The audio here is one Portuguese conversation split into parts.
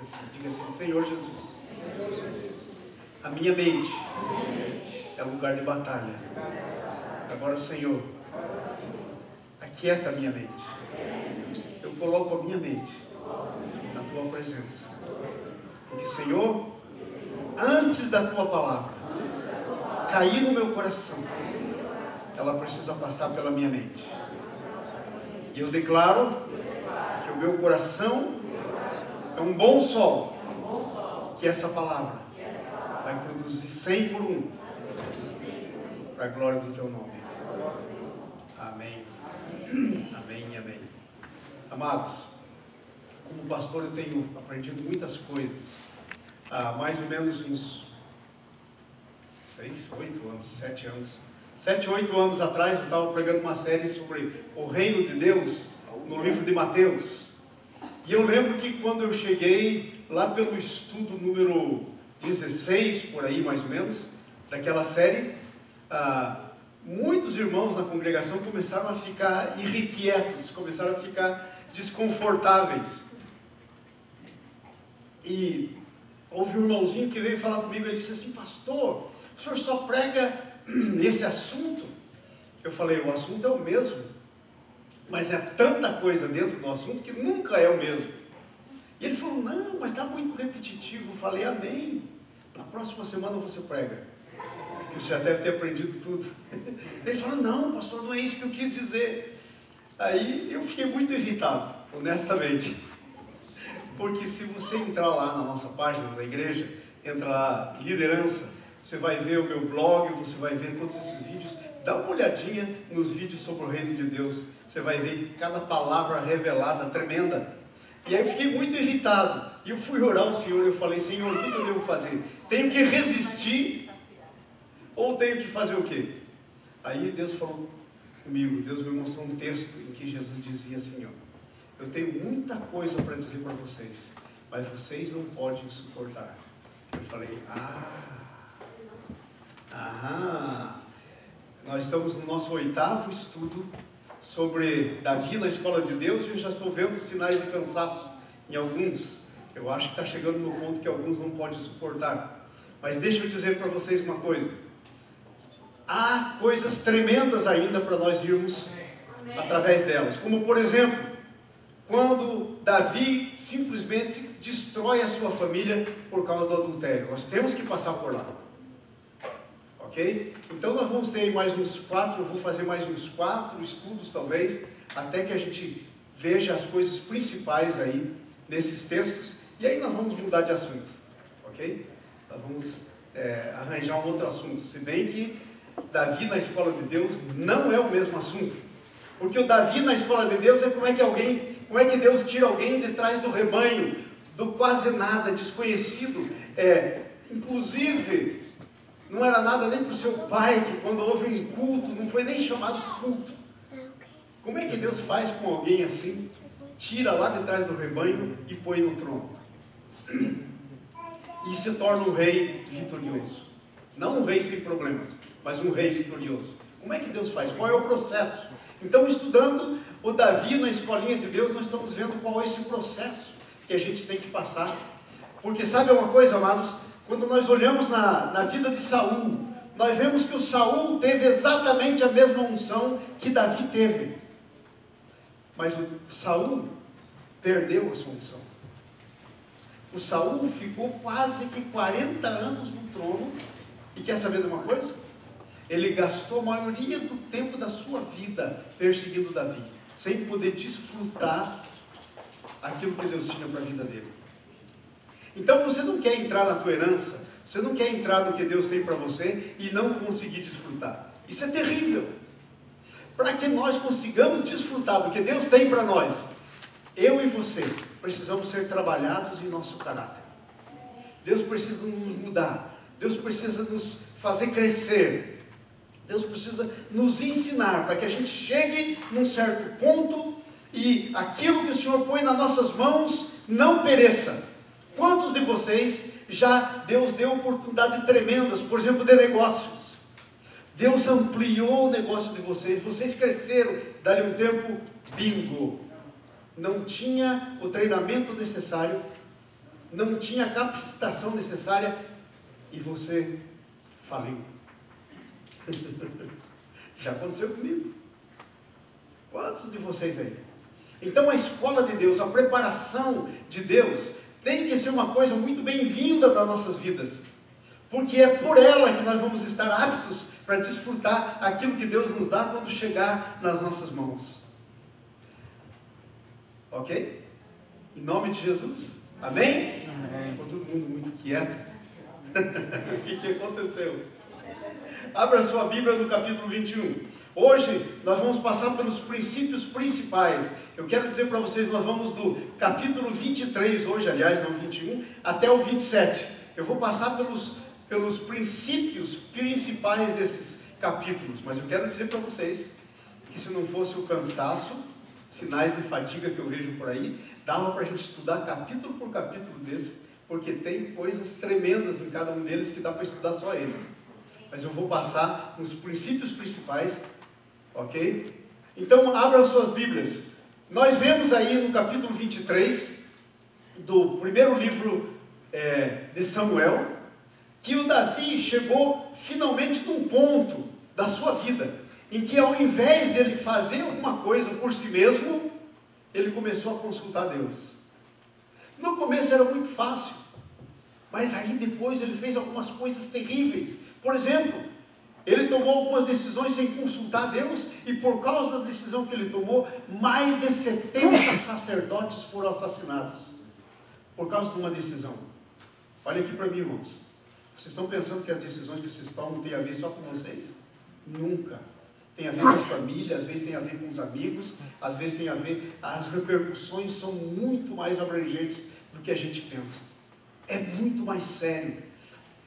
assim, diga assim: Senhor Jesus, a minha mente é lugar de batalha. Agora, Senhor, aquieta a minha mente. Eu coloco a minha mente na tua presença. Porque, Senhor, antes da tua palavra cair no meu coração, ela precisa passar pela minha mente. E eu declaro que o meu coração é um bom solo, que essa palavra vai produzir 100 por 1, para a glória do teu nome. Amém. Amém e amém. Amados, como pastor eu tenho aprendido muitas coisas. Há mais ou menos uns 7, 8 anos atrás, eu estava pregando uma série sobre o reino de Deus no livro de Mateus. E eu lembro que quando eu cheguei lá pelo estudo número 16, por aí mais ou menos, daquela série, muitos irmãos na congregação começaram a ficar irrequietos, começaram a ficar desconfortáveis. E houve um irmãozinho que veio falar comigo, ele disse assim: pastor, o senhor só prega esse assunto? Eu falei: o assunto é o mesmo, mas é tanta coisa dentro do assunto que nunca é o mesmo. E ele falou: não, mas está muito repetitivo. Eu falei: amém, na próxima semana você prega, que você já deve ter aprendido tudo. Ele falou: não, pastor, não é isso que eu quis dizer. Aí eu fiquei muito irritado, honestamente, porque se você entrar lá na nossa página da igreja, entra lá, liderança, você vai ver o meu blog, você vai ver todos esses vídeos. Dá uma olhadinha nos vídeos sobre o reino de Deus, você vai ver cada palavra revelada, tremenda. E aí eu fiquei muito irritado, e eu fui orar ao Senhor, e eu falei: Senhor, o que eu devo fazer? Tenho que resistir, ou tenho que fazer o quê? Aí Deus falou comigo, Deus me mostrou um texto em que Jesus dizia assim: ó, eu tenho muita coisa para dizer para vocês, mas vocês não podem suportar. Eu falei: nós estamos no nosso 8º estudo sobre Davi na escola de Deus, e eu já estou vendo sinais de cansaço em alguns. Eu acho que está chegando no ponto que alguns não podem suportar. Mas deixa eu dizer para vocês uma coisa: há coisas tremendas ainda para nós irmos através delas, como por exemplo, quando Davi simplesmente destrói a sua família por causa do adultério. Nós temos que passar por lá, ok? Então nós vamos ter mais uns 4, eu vou fazer mais uns 4 estudos talvez, até que a gente veja as coisas principais aí nesses textos, e aí nós vamos mudar de assunto, ok? Nós vamos arranjar um outro assunto, se bem que Davi na escola de Deus não é o mesmo assunto, porque o Davi na escola de Deus é como é que Deus tira alguém de trás do rebanho, do quase nada, desconhecido, inclusive não era nada nem para o seu pai, que quando houve um culto, não foi nem chamado culto. Como é que Deus faz com alguém assim? Tira lá de trás do rebanho e põe no trono, e se torna um rei vitorioso. Não um rei sem problemas, mas um rei vitorioso. Como é que Deus faz? Qual é o processo? Então, estudando o Davi na escolinha de Deus, nós estamos vendo qual é esse processo que a gente tem que passar. Porque sabe uma coisa, amados? Quando nós olhamos na vida de Saul, nós vemos que o Saul teve exatamente a mesma unção que Davi teve. Mas o Saul perdeu a sua unção. O Saul ficou quase que 40 anos no trono. E quer saber de uma coisa? Ele gastou a maioria do tempo da sua vida perseguindo Davi, sem poder desfrutar aquilo que Deus tinha para a vida dele. Então você não quer entrar na tua herança, você não quer entrar no que Deus tem para você e não conseguir desfrutar. Isso é terrível. Para que nós consigamos desfrutar do que Deus tem para nós, eu e você precisamos ser trabalhados em nosso caráter. Deus precisa nos mudar, Deus precisa nos fazer crescer, Deus precisa nos ensinar para que a gente chegue num certo ponto e aquilo que o Senhor põe nas nossas mãos não pereça. Quantos de vocês já Deus deu oportunidades tremendas, por exemplo, de negócios? Deus ampliou o negócio de vocês, vocês cresceram, dali um tempo, bingo, não tinha o treinamento necessário, não tinha a capacitação necessária e você faliu. Já aconteceu comigo. Quantos de vocês aí? Então a escola de Deus, a preparação de Deus, tem que ser uma coisa muito bem-vinda das nossas vidas. Porque é por ela que nós vamos estar aptos para desfrutar aquilo que Deus nos dá quando chegar nas nossas mãos. Ok? Em nome de Jesus. Amém? Amém. Ficou todo mundo muito quieto. O que aconteceu? Abra sua Bíblia no capítulo 21. Hoje nós vamos passar pelos princípios principais. Eu quero dizer para vocês, nós vamos do capítulo 23, hoje aliás, não 21, até o 27. Eu vou passar pelos princípios principais desses capítulos. Mas eu quero dizer para vocês que se não fosse o cansaço, sinais de fadiga que eu vejo por aí, dava para a gente estudar capítulo por capítulo desse, porque tem coisas tremendas em cada um deles que dá para estudar só ele. Mas eu vou passar nos princípios principais, ok? Então abram suas Bíblias. Nós vemos aí no capítulo 23 do primeiro livro de Samuel, que o Davi chegou finalmente num ponto da sua vida em que, ao invés de ele fazer alguma coisa por si mesmo, ele começou a consultar Deus. No começo era muito fácil, mas aí depois ele fez algumas coisas terríveis. Por exemplo, ele tomou algumas decisões sem consultar Deus, e por causa da decisão que ele tomou, mais de 70 sacerdotes foram assassinados, por causa de uma decisão. Olha aqui para mim, irmãos. Vocês estão pensando que as decisões que vocês tomam têm a ver só com vocês? Nunca. Tem a ver com a família, às vezes tem a ver com os amigos, às vezes tem a ver... As repercussões são muito mais abrangentes do que a gente pensa. É muito mais sério.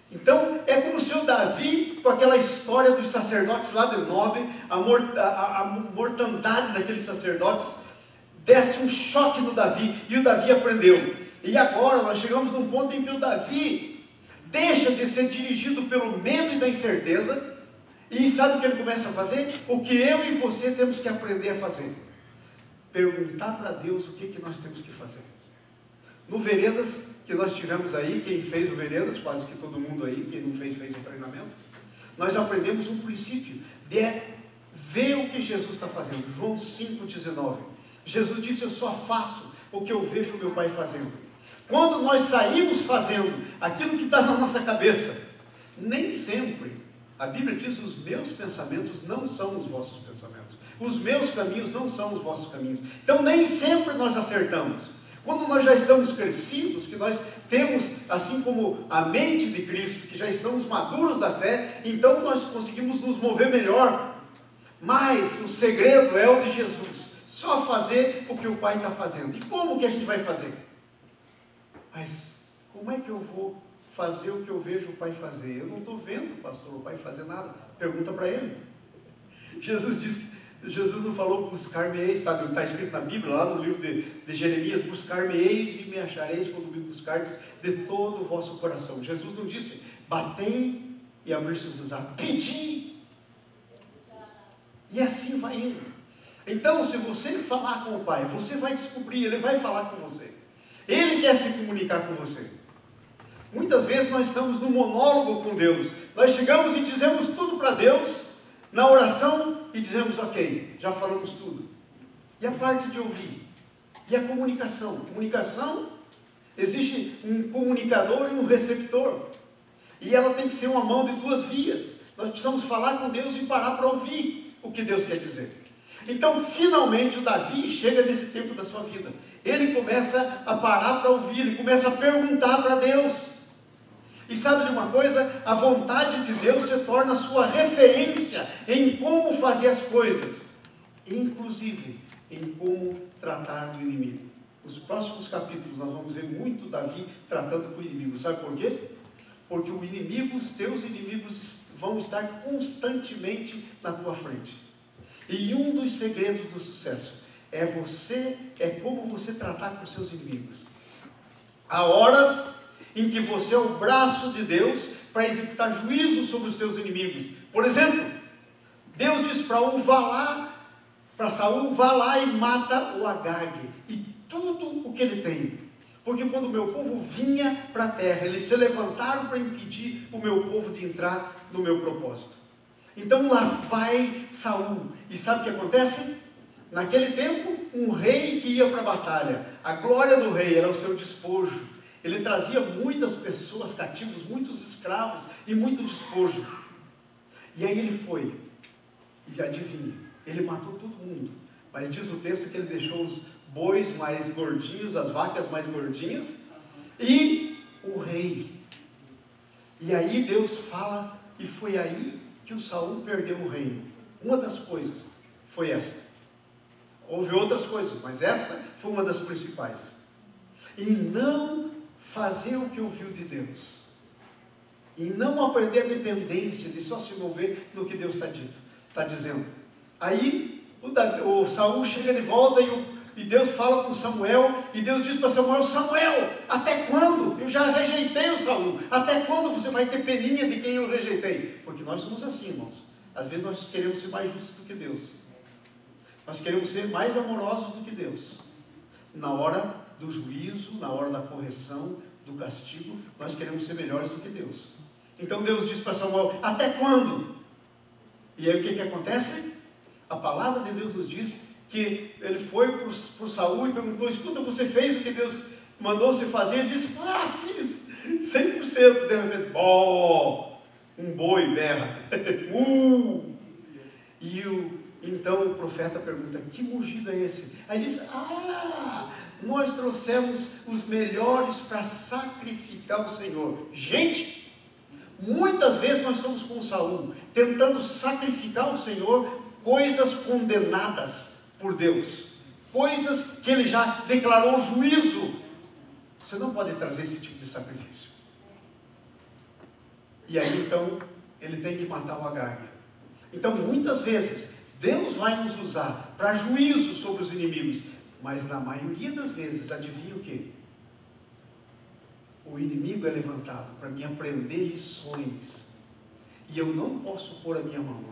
Então, é como se o Davi, com aquela história dos sacerdotes lá de Nob, a mortandade daqueles sacerdotes, desse um choque no Davi, e o Davi aprendeu. E agora nós chegamos num ponto em que o Davi deixa de ser dirigido pelo medo e da incerteza, e sabe o que ele começa a fazer? O que eu e você temos que aprender a fazer: perguntar para Deus o que nós temos que fazer. No Veredas, que nós tivemos aí, quem fez o Veredas, quase que todo mundo aí, quem não fez, fez o treinamento, nós aprendemos um princípio de ver o que Jesus está fazendo. João 5,19. Jesus disse: eu só faço o que eu vejo o meu Pai fazendo. Quando nós saímos fazendo aquilo que está na nossa cabeça, nem sempre, a Bíblia diz: os meus pensamentos não são os vossos pensamentos, os meus caminhos não são os vossos caminhos. Então nem sempre nós acertamos. Quando nós já estamos crescidos, que nós temos, assim como a mente de Cristo, que já estamos maduros da fé, então nós conseguimos nos mover melhor. Mas o segredo é o de Jesus: só fazer o que o Pai está fazendo. E como que a gente vai fazer? Mas como é que eu vou fazer o que eu vejo o Pai fazer? Eu não estou vendo, pastor, o Pai fazer nada. Pergunta para ele. Jesus não falou: buscar-me-eis, está escrito na Bíblia, lá no livro de Jeremias: buscar-me-eis e me achareis quando me buscardes de todo o vosso coração. Jesus não disse: batei e abrir-se-vos-á, pedi. E assim vai indo. Então, se você falar com o Pai, você vai descobrir, Ele vai falar com você. Ele quer se comunicar com você. Muitas vezes nós estamos no monólogo com Deus. Nós chegamos e dizemos tudo para Deus na oração e dizemos: ok, já falamos tudo. E a parte de ouvir? E a comunicação? Comunicação, existe um comunicador e um receptor. E ela tem que ser uma mão de duas vias. Nós precisamos falar com Deus e parar para ouvir o que Deus quer dizer. Então, finalmente, o Davi chega nesse tempo da sua vida. Ele começa a parar para ouvir, ele começa a perguntar para Deus. E sabe de uma coisa? A vontade de Deus se torna a sua referência em como fazer as coisas, inclusive em como tratar do inimigo. Nos próximos capítulos nós vamos ver muito Davi tratando com o inimigo. Sabe por quê? Porque o inimigo, os teus inimigos vão estar constantemente na tua frente. E um dos segredos do sucesso é como você tratar com os seus inimigos. Há horas em que você é o braço de Deus para executar juízo sobre os seus inimigos. Por exemplo, Deus diz para Saul: vá lá e mata o Agag e tudo o que ele tem. Porque quando o meu povo vinha para a terra, eles se levantaram para impedir o meu povo de entrar no meu propósito. Então lá vai Saul. E sabe o que acontece? Naquele tempo, um rei que ia para a batalha, a glória do rei era o seu despojo. Ele trazia muitas pessoas cativas, muitos escravos e muito despojo. E aí ele foi, e adivinha, ele matou todo mundo. Mas diz o texto que ele deixou os bois mais gordinhos, as vacas mais gordinhas, e o rei. E aí Deus fala, e foi aí que o Saul perdeu o reino. Uma das coisas foi essa. Houve outras coisas, mas essa foi uma das principais. E não fazer o que ouviu de Deus. E não aprender a dependência de só se mover no que Deus está dizendo. Aí o Saul chega de volta e Deus fala com Samuel, e Deus diz para Samuel: Samuel, até quando? Eu já rejeitei o Saul. Até quando você vai ter peninha de quem eu rejeitei? Porque nós somos assim, irmãos. Às vezes nós queremos ser mais justos do que Deus. Nós queremos ser mais amorosos do que Deus. Na hora do juízo, na hora da correção, do castigo, nós queremos ser melhores do que Deus. Então Deus diz para Samuel: até quando? E aí o que acontece? A palavra de Deus nos diz que ele foi para o Saul e perguntou: escuta, você fez o que Deus mandou você fazer? Ele disse: fiz 100%. De repente, um boi berra. Então o profeta pergunta: que mugido é esse? Aí diz: nós trouxemos os melhores para sacrificar o Senhor. Gente, muitas vezes nós somos como Saul, tentando sacrificar o Senhor coisas condenadas por Deus, coisas que Ele já declarou juízo. Você não pode trazer esse tipo de sacrifício. E aí então ele tem que matar o Agag. Então muitas vezes Deus vai nos usar para juízo sobre os inimigos, mas na maioria das vezes, adivinha o quê? O inimigo é levantado para me aprender lições, e eu não posso pôr a minha mão.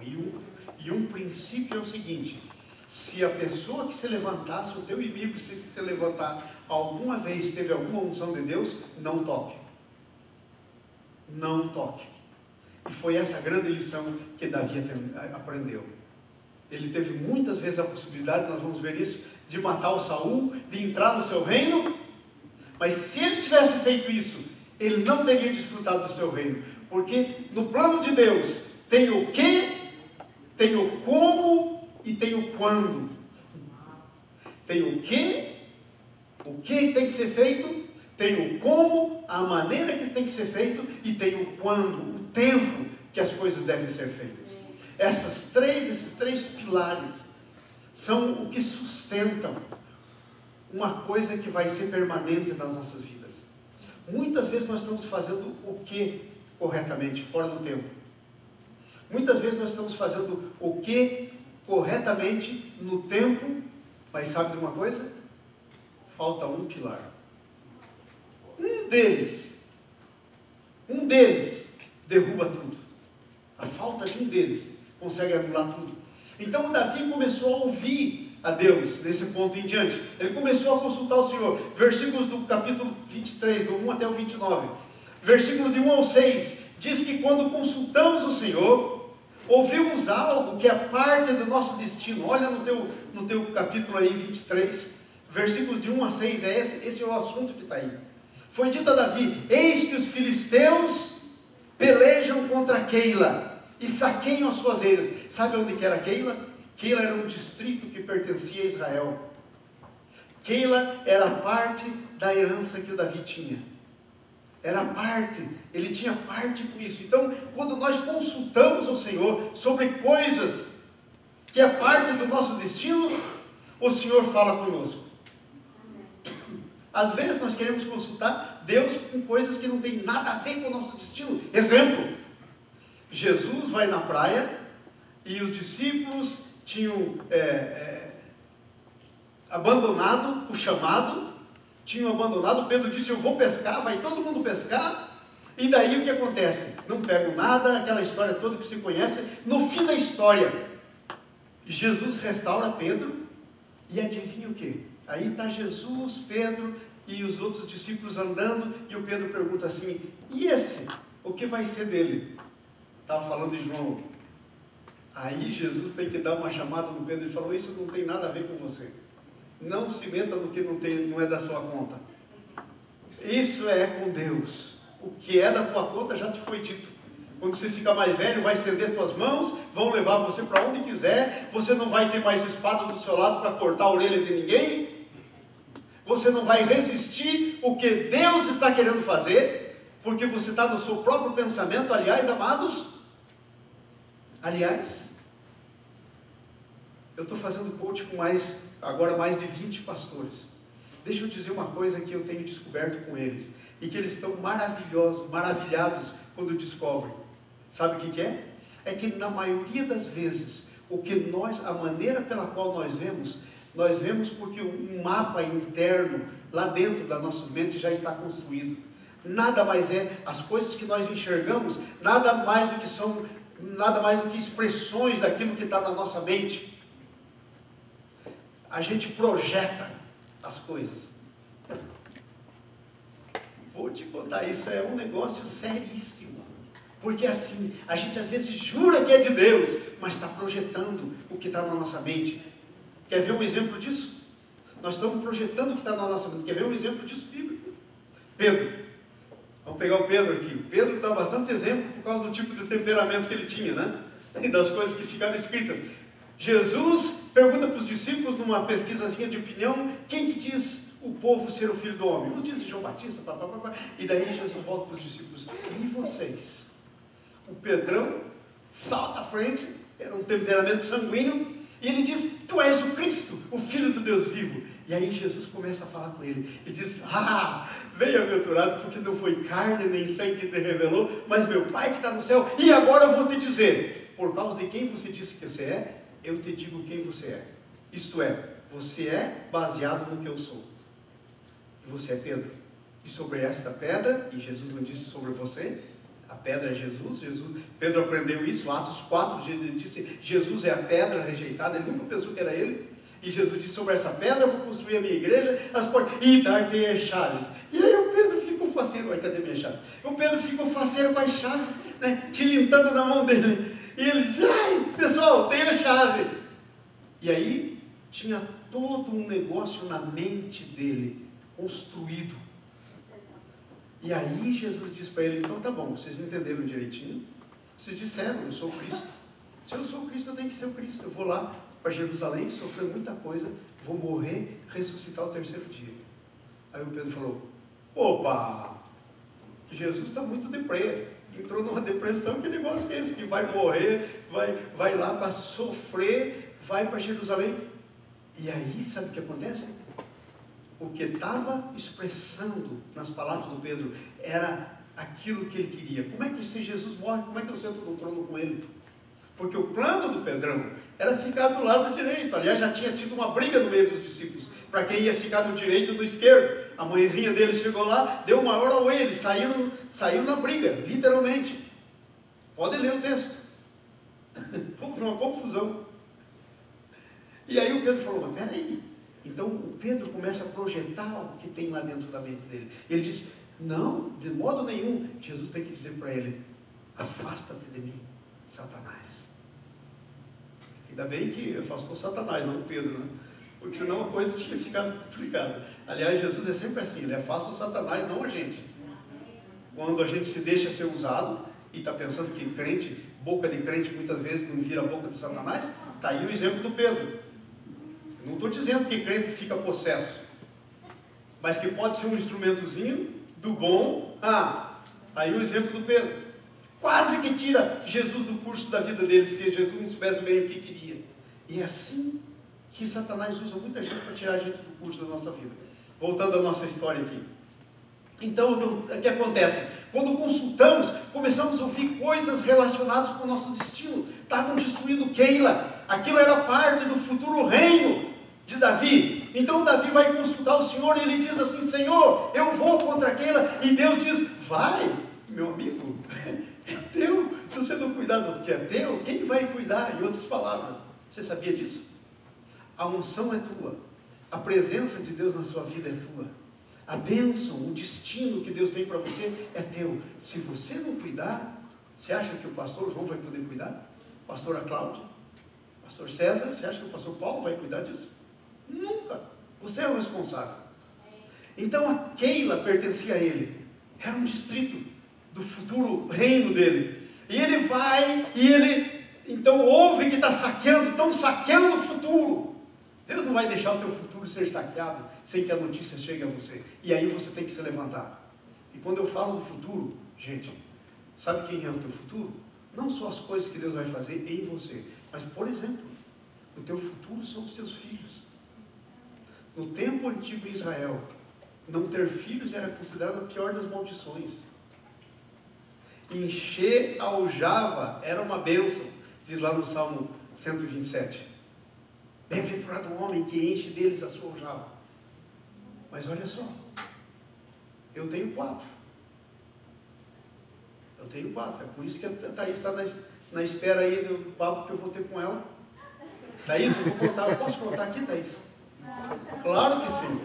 E um princípio é o seguinte: se a pessoa que se levantar, se o teu inimigo se levantar alguma vez, teve alguma unção de Deus, não toque. Não toque. E foi essa grande lição que Davi aprendeu. Ele teve muitas vezes a possibilidade, nós vamos ver isso, de matar o Saul, de entrar no seu reino, mas se ele tivesse feito isso, ele não teria desfrutado do seu reino, porque no plano de Deus tem o que, tem o como e tem o quando. Tem o que tem que ser feito, tem o como, a maneira que tem que ser feito, e tem o quando, o tempo que as coisas devem ser feitas. Esses três pilares são o que sustentam uma coisa que vai ser permanente nas nossas vidas. Muitas vezes nós estamos fazendo o que corretamente, fora do tempo. Muitas vezes nós estamos fazendo o que corretamente no tempo, mas sabe de uma coisa? Falta um pilar. Um deles derruba tudo. A falta de um deles consegue anular tudo. Então Davi começou a ouvir a Deus nesse ponto em diante. Ele começou a consultar o Senhor. Versículos do capítulo 23, do 1 até o 29. Versículo de 1 ao 6, diz que quando consultamos o Senhor, ouvimos algo que é parte do nosso destino. Olha no teu capítulo aí, 23, versículos de 1 a 6, esse é o assunto que está aí. Foi dito a Davi: eis que os filisteus pelejam contra Keila e saqueiam as suas eiras. Sabe onde que era Keila? Keila era um distrito que pertencia a Israel. Keila era parte da herança que o Davi tinha. Era parte, ele tinha parte com isso. Então, quando nós consultamos o Senhor sobre coisas que é parte do nosso destino, o Senhor fala conosco. Às vezes nós queremos consultar Deus com coisas que não tem nada a ver com o nosso destino. Exemplo: Jesus vai na praia e os discípulos tinham abandonado o chamado, tinham abandonado. Pedro disse: eu vou pescar, vai todo mundo pescar. E daí o que acontece? Não pegam nada, aquela história toda que se conhece. No fim da história, Jesus restaura Pedro, e adivinha o que? Aí está Jesus, Pedro, e os outros discípulos andando, e o Pedro pergunta assim: e esse? O que vai ser dele? Estava falando de João. Aí Jesus tem que dar uma chamada no Pedro e falou: isso não tem nada a ver com você. Não se meta no que não é da sua conta. Isso é com Deus. O que é da tua conta já te foi dito. Quando você ficar mais velho, vai estender tuas mãos, vão levar você para onde quiser, você não vai ter mais espada do seu lado para cortar a orelha de ninguém, você não vai resistir o que Deus está querendo fazer, porque você está no seu próprio pensamento. Aliás, amados, eu estou fazendo coach com agora mais de 20 pastores. Deixa eu dizer uma coisa que eu tenho descoberto com eles, e que eles estão maravilhados quando descobrem. Sabe o que é? É que na maioria das vezes, a maneira pela qual nós vemos porque um mapa interno lá dentro da nossa mente já está construído. Nada mais as coisas que nós enxergamos, nada mais do que expressões daquilo que está na nossa mente. A gente projeta as coisas. Vou te contar, isso é um negócio seríssimo. Porque assim, a gente às vezes jura que é de Deus, mas está projetando o que está na nossa mente. Quer ver um exemplo disso? Nós estamos projetando o que está na nossa mente. Quer ver um exemplo disso bíblico? Pedro. Vamos pegar o Pedro aqui. O Pedro dá bastante exemplo por causa do tipo de temperamento que ele tinha, né? E das coisas que ficaram escritas. Jesus pergunta para os discípulos, numa pesquisazinha de opinião: quem que diz o povo ser o filho do homem? Uns dizem João Batista, e daí Jesus volta para os discípulos: e vocês? O Pedrão salta à frente, era um temperamento sanguíneo, e ele diz: tu és o Cristo, o Filho do Deus vivo. E aí Jesus começa a falar com ele, e diz: bem-aventurado, porque não foi carne nem sangue que te revelou, mas meu Pai que está no céu. E agora eu vou te dizer, por causa de quem você disse que você é, eu te digo quem você é. Isto é, você é baseado no que eu sou. E você é Pedro. E sobre esta pedra, e Jesus não disse sobre você, a pedra é Jesus. Pedro aprendeu isso, Atos 4, ele disse: Jesus é a pedra rejeitada. Ele nunca pensou que era ele. E Jesus disse: sobre essa pedra eu vou construir a minha igreja, as portas, e dar-te as chaves. E aí o Pedro ficou faceiro. Cadê minha chave? O Pedro ficou faceiro com as chaves, né, tilintando na mão dele. E ele disse: ai, pessoal, tem a chave. E aí tinha todo um negócio na mente dele construído. E aí Jesus disse para ele: então tá bom, vocês entenderam direitinho, vocês disseram, eu sou o Cristo. Se eu sou o Cristo, eu tenho que ser o Cristo. Eu vou lá para Jerusalém, sofrer muita coisa, vou morrer, ressuscitar o terceiro dia. Aí o Pedro falou: opa, Jesus está muito deprê, entrou numa depressão. Que negócio que é esse? Que vai morrer, vai lá para sofrer, vai para Jerusalém. E aí, sabe o que acontece? O que estava expressando nas palavras do Pedro era aquilo que ele queria. Como é que, se Jesus morre, como é que eu sento no trono com ele? Porque o plano do Pedrão era ficar do lado direito. Aliás, já tinha tido uma briga no meio dos discípulos, para quem ia ficar no direito ou no esquerdo. A mãezinha deles chegou lá, deu uma hora ao eles, saíram na briga, literalmente. Pode ler o texto. Foi uma confusão. E aí o Pedro falou: mas peraí. Então o Pedro começa a projetar o que tem lá dentro da mente dele. Ele diz: não, de modo nenhum. Jesus tem que dizer para ele: afasta-te de mim, Satanás. Ainda bem que afastou Satanás, não o Pedro, né? Porque senão a coisa tinha ficado complicada. Aliás, Jesus é sempre assim, ele afasta o Satanás, não a gente. Quando a gente se deixa ser usado e está pensando que crente, boca de crente muitas vezes não vira a boca de Satanás, está aí o exemplo do Pedro. Não estou dizendo que crente fica possesso, mas que pode ser um instrumentozinho do bom. Aí o exemplo do Pedro. Quase que tira Jesus do curso da vida dele, se Jesus não soubesse bem o que queria. E é assim que Satanás usa muita gente para tirar a gente do curso da nossa vida. Voltando à nossa história aqui. Então, o que acontece? Quando consultamos, começamos a ouvir coisas relacionadas com o nosso destino. Estavam destruindo Keila. Aquilo era parte do futuro reino de Davi. Então Davi vai consultar o Senhor e ele diz assim: Senhor, eu vou contra Keila. E Deus diz: vai, meu amigo, é teu. Se você não cuidar do que é teu, quem vai cuidar? Em outras palavras, você sabia disso? A unção é tua, a presença de Deus na sua vida é tua, A bênção, o destino que Deus tem para você é teu. Se você não cuidar, você acha que o pastor João vai poder cuidar? Pastora Cláudia? Pastor César? Você acha que o pastor Paulo vai cuidar disso? Nunca. Você é o responsável. Então a Keila pertencia a ele. Era um distrito do futuro reino dele. E ele vai, e ele então ouve que está saqueando, estão saqueando o futuro. Deus não vai deixar o teu futuro ser saqueado sem que a notícia chegue a você. E aí você tem que se levantar. E quando eu falo do futuro, gente, sabe quem é o teu futuro? Não só as coisas que Deus vai fazer em você, mas, por exemplo, o teu futuro são os teus filhos. No tempo antigo em Israel, não ter filhos era considerado a pior das maldições. Encher a aljava era uma bênção, diz lá no Salmo 127. Bem-aventurado o homem que enche deles a sua aljava. Mas olha só, eu tenho 4. Eu tenho 4, é por isso que a Thaís está na espera aí do papo que eu vou ter com ela. Thaís, eu vou contar, eu posso contar aqui, Thaís? Claro que sim.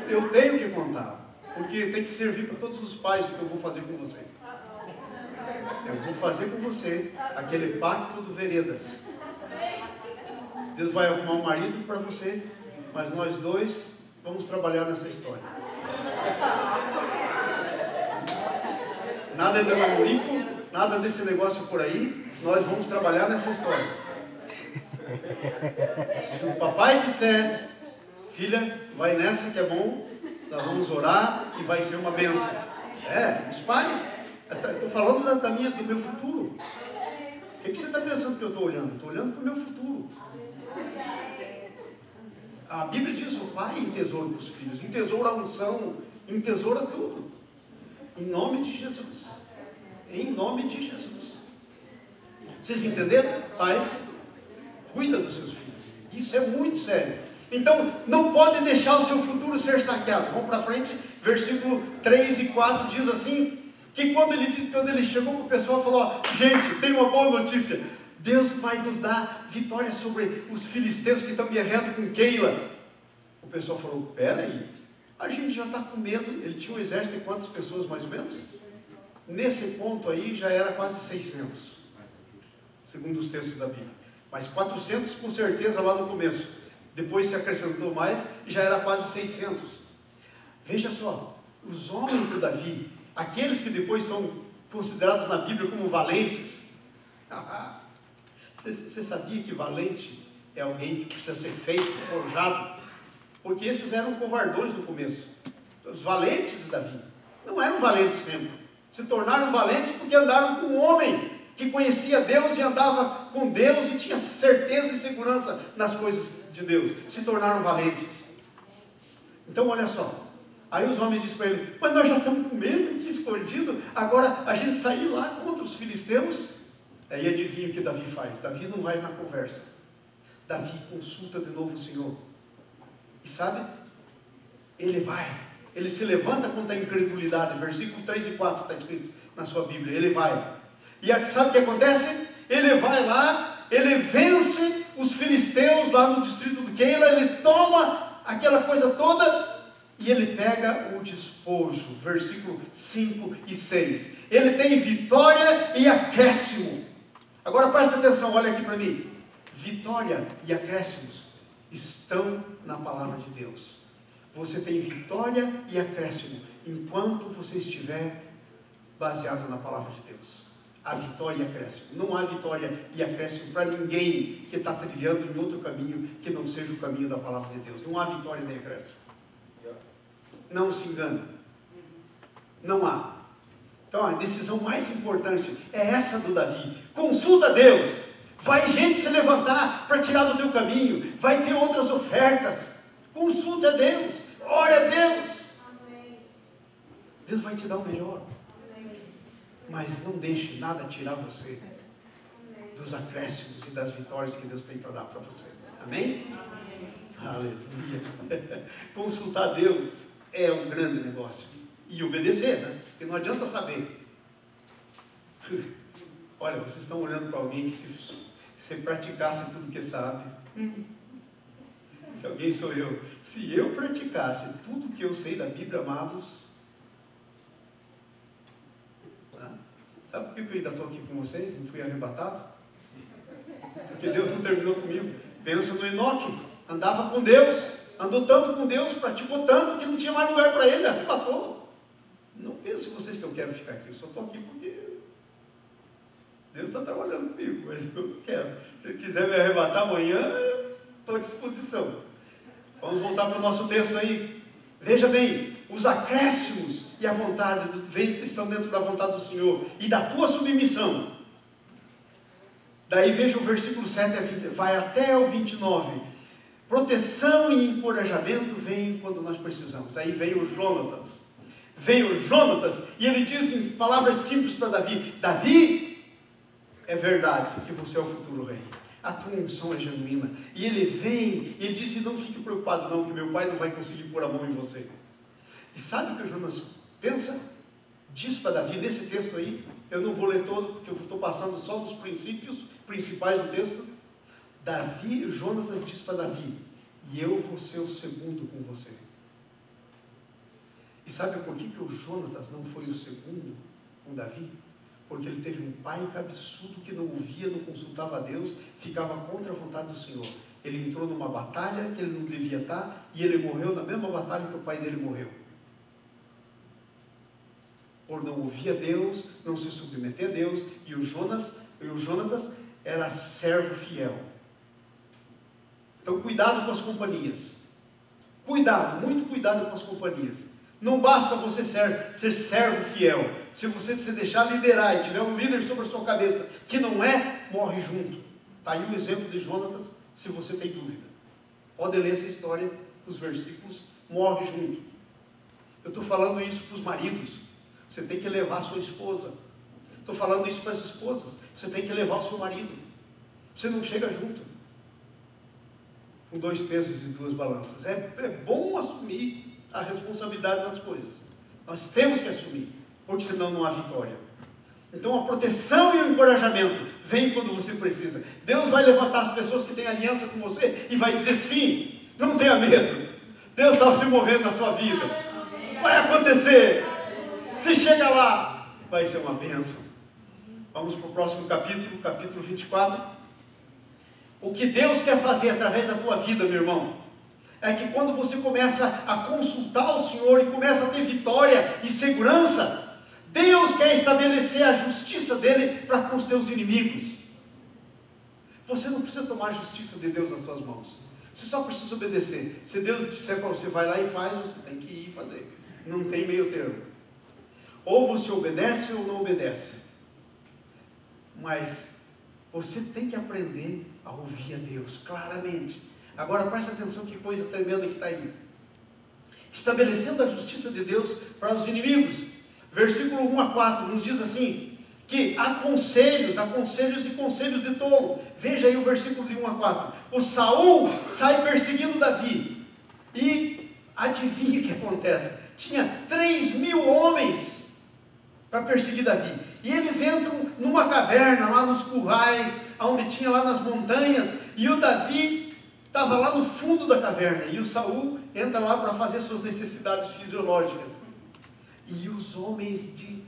Eu tenho que contar, porque tem que servir para todos os pais o que eu vou fazer com você. Eu vou fazer com você aquele pacto do Veredas. Deus vai arrumar um marido para você, mas nós dois vamos trabalhar nessa história. Nada de namorico, nada desse negócio por aí, nós vamos trabalhar nessa história. Se o papai disser, filha, vai nessa que é bom, nós vamos orar e vai ser uma bênção. Os pais, estou falando do meu futuro. O que você está pensando que eu estou olhando? Estou olhando para o meu futuro. A Bíblia diz, o pai entesoura para os filhos, entesoura a unção, entesoura tudo. Em nome de Jesus. Em nome de Jesus. Vocês entenderam? Pais, cuida dos seus filhos. Isso é muito sério. Então, não pode deixar o seu futuro ser saqueado. Vamos para frente, versículo 3 e 4 diz assim, que quando ele chegou para o pessoal, falou, ó, gente, tem uma boa notícia. Deus vai nos dar vitória sobre os filisteus que estão guerreando com Keila. O pessoal falou, peraí, a gente já está com medo. Ele tinha um exército de quantas pessoas mais ou menos? Nesse ponto aí já era quase 600, segundo os textos da Bíblia. Mas 400 com certeza lá no começo. Depois se acrescentou mais e já era quase 600. Veja só, os homens de Davi, aqueles que depois são considerados na Bíblia como valentes. Você sabia que valente é alguém que precisa ser feito, forjado? Porque esses eram covardões no começo. Os valentes de Davi não eram valentes sempre. Se tornaram valentes porque andaram com um homem que conhecia Deus e andava com Deus e tinha certeza e segurança nas coisas de Deus. Se tornaram valentes. Então olha só. Aí os homens dizem para ele, mas nós já estamos com medo aqui escondido. Agora a gente saiu lá contra os filisteus. Aí adivinha o que Davi faz? Davi não vai na conversa. Davi consulta de novo o Senhor. E sabe? Ele vai. Ele se levanta contra a incredulidade. Versículo 3 e 4 está escrito na sua Bíblia. Ele vai. E aqui, sabe o que acontece? Ele vai lá, ele vence os filisteus lá no distrito de Keila. Ele toma aquela coisa toda e ele pega o despojo. Versículo 5 e 6. Ele tem vitória e acréscimo. Agora presta atenção, olha aqui para mim. Vitória e acréscimos estão na palavra de Deus. Você tem vitória e acréscimo enquanto você estiver baseado na palavra de Deus. Há vitória e acréscimo. Não há vitória e acréscimo para ninguém que está trilhando em outro caminho que não seja o caminho da palavra de Deus. Não há vitória nem acréscimo. Não se engane. Não há. Então a decisão mais importante é essa do Davi. Consulta Deus. Vai gente se levantar para tirar do teu caminho. Vai ter outras ofertas. Consulta a Deus. Ore a Deus. Deus vai te dar o melhor. Mas não deixe nada tirar você dos acréscimos e das vitórias que Deus tem para dar para você. Amém? Aleluia. Consultar Deus é um grande negócio. E obedecer, né? Porque não adianta saber. Olha, vocês estão olhando para alguém que se praticasse tudo que sabe, Se alguém sou eu. Se eu praticasse tudo que eu sei da Bíblia, amados, sabe por que eu ainda estou aqui com vocês? Não fui arrebatado? Porque Deus não terminou comigo. Pensa no Enoque, andava com Deus, andou tanto com Deus, praticou tanto que não tinha mais lugar para ele, arrebatou. Não pensem vocês que eu quero ficar aqui, eu só estou aqui porque Deus está trabalhando comigo, mas eu não quero. Se ele quiser me arrebatar amanhã, eu estou à disposição. Vamos voltar para o nosso texto aí. Veja bem, os acréscimos e a vontade estão dentro da vontade do Senhor e da tua submissão. Daí veja o versículo 7 a 20, vai até o 29. Proteção e encorajamento vêm quando nós precisamos. Aí veio o Jonatas. E ele diz em palavras simples para Davi: Davi, é verdade que você é o futuro rei. A tua unção é genuína. E ele vem, e ele diz: não fique preocupado não, que meu pai não vai conseguir pôr a mão em você. E sabe o que o Jonas pensa? Diz para Davi, nesse texto aí, eu não vou ler todo, porque eu estou passando só dos princípios principais do texto. Jonatas diz para Davi: e eu vou ser o segundo com você. E sabe por que o Jonatas não foi o segundo com Davi? Porque ele teve um pai cabeçudo que não ouvia, não consultava a Deus, ficava contra a vontade do Senhor. Ele entrou numa batalha que ele não devia estar, e ele morreu na mesma batalha que o pai dele morreu. Por não ouvir a Deus, não se submeter a Deus, e o Jonatas era servo fiel. Então cuidado com as companhias. Cuidado, muito cuidado com as companhias. Não basta você ser servo fiel. Se você se deixar liderar e tiver um líder sobre a sua cabeça que não é, morre junto. Está aí o exemplo de Jonatas, se você tem dúvida. Pode ler essa história, os versículos, morre junto. Eu estou falando isso para os maridos. Você tem que levar a sua esposa. Estou falando isso para as esposas. Você tem que levar o seu marido. Você não chega junto com 2 pesos e 2 balanças. É bom assumir a responsabilidade das coisas. Nós temos que assumir, porque senão não há vitória. Então a proteção e o encorajamento vem quando você precisa. Deus vai levantar as pessoas que têm aliança com você e vai dizer: sim, não tenha medo, Deus está se movendo na sua vida, vai acontecer. Se chega lá, vai ser uma bênção. Vamos para o próximo capítulo, capítulo 24. O que Deus quer fazer através da tua vida, meu irmão, é que quando você começa a consultar o Senhor e começa a ter vitória e segurança, Deus quer estabelecer a justiça dele para com os teus inimigos. Você não precisa tomar a justiça de Deus nas suas mãos. Você só precisa obedecer. Se Deus disser para você, vai lá e faz, você tem que ir fazer. Não tem meio termo. Ou você obedece ou não obedece. Mas você tem que aprender a ouvir a Deus claramente. Agora presta atenção, que coisa tremenda que está aí. Estabelecendo a justiça de Deus para os inimigos. Versículo 1 a 4 nos diz assim, que há conselhos e conselhos de tolo. Veja aí o versículo de 1 a 4. O Saul sai perseguindo Davi. E adivinha o que acontece? Tinha 3.000 homens para perseguir Davi. E eles entram numa caverna, lá nos currais, onde tinha lá nas montanhas, e o Davi estava lá no fundo da caverna, e o Saul entra lá para fazer suas necessidades fisiológicas. E os homens de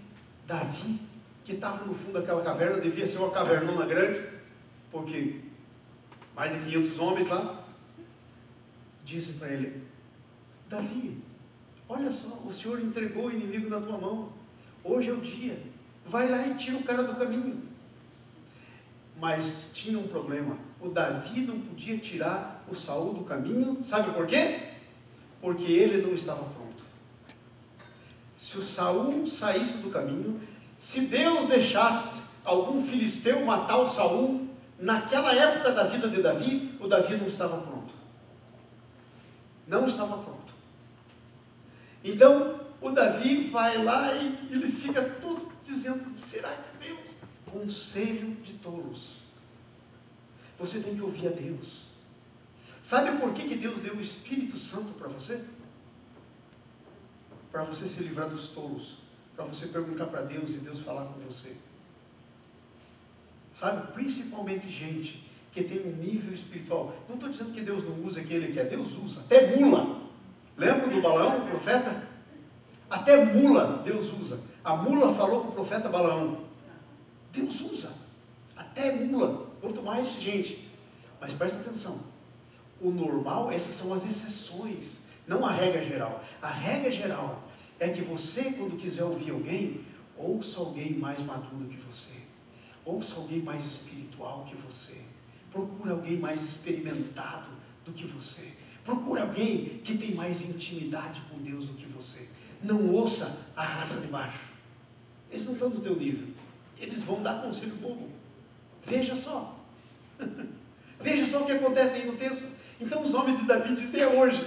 Davi, que estavam no fundo daquela caverna, devia ser uma cavernona grande, porque mais de 500 homens lá, dizem para ele: Davi, olha só, o Senhor entregou o inimigo na tua mão, hoje é o dia, vai lá e tira o cara do caminho. Mas tinha um problema, o Davi não podia tirar o Saul do caminho, sabe por quê? Porque ele não estava pronto. Se o Saul saísse do caminho, se Deus deixasse algum filisteu matar o Saul, naquela época da vida de Davi, o Davi não estava pronto. Não estava pronto. Então, o Davi vai lá e ele fica todo dizendo: será que Deus? Conselho de tolos. Você tem que ouvir a Deus. Sabe por que Deus deu o Espírito Santo para você? Para você se livrar dos tolos. Para você perguntar para Deus e Deus falar com você. Sabe, principalmente gente que tem um nível espiritual. Não estou dizendo que Deus não usa aquele que é, Deus usa, até mula. Lembra do Balaão, o profeta? Até mula Deus usa. A mula falou com o profeta Balaão. Deus usa, até mula, quanto mais gente. Mas presta atenção, o normal, essas são as exceções, não a regra geral. A regra geral é que você, quando quiser ouvir alguém, ouça alguém mais maduro que você, ouça alguém mais espiritual que você, procure alguém mais experimentado do que você, procure alguém que tem mais intimidade com Deus do que você. Não ouça a raça de baixo, eles não estão no teu nível, eles vão dar conselho bobo. Veja só, veja só o que acontece aí no texto. Então os homens de Davi diziam hoje,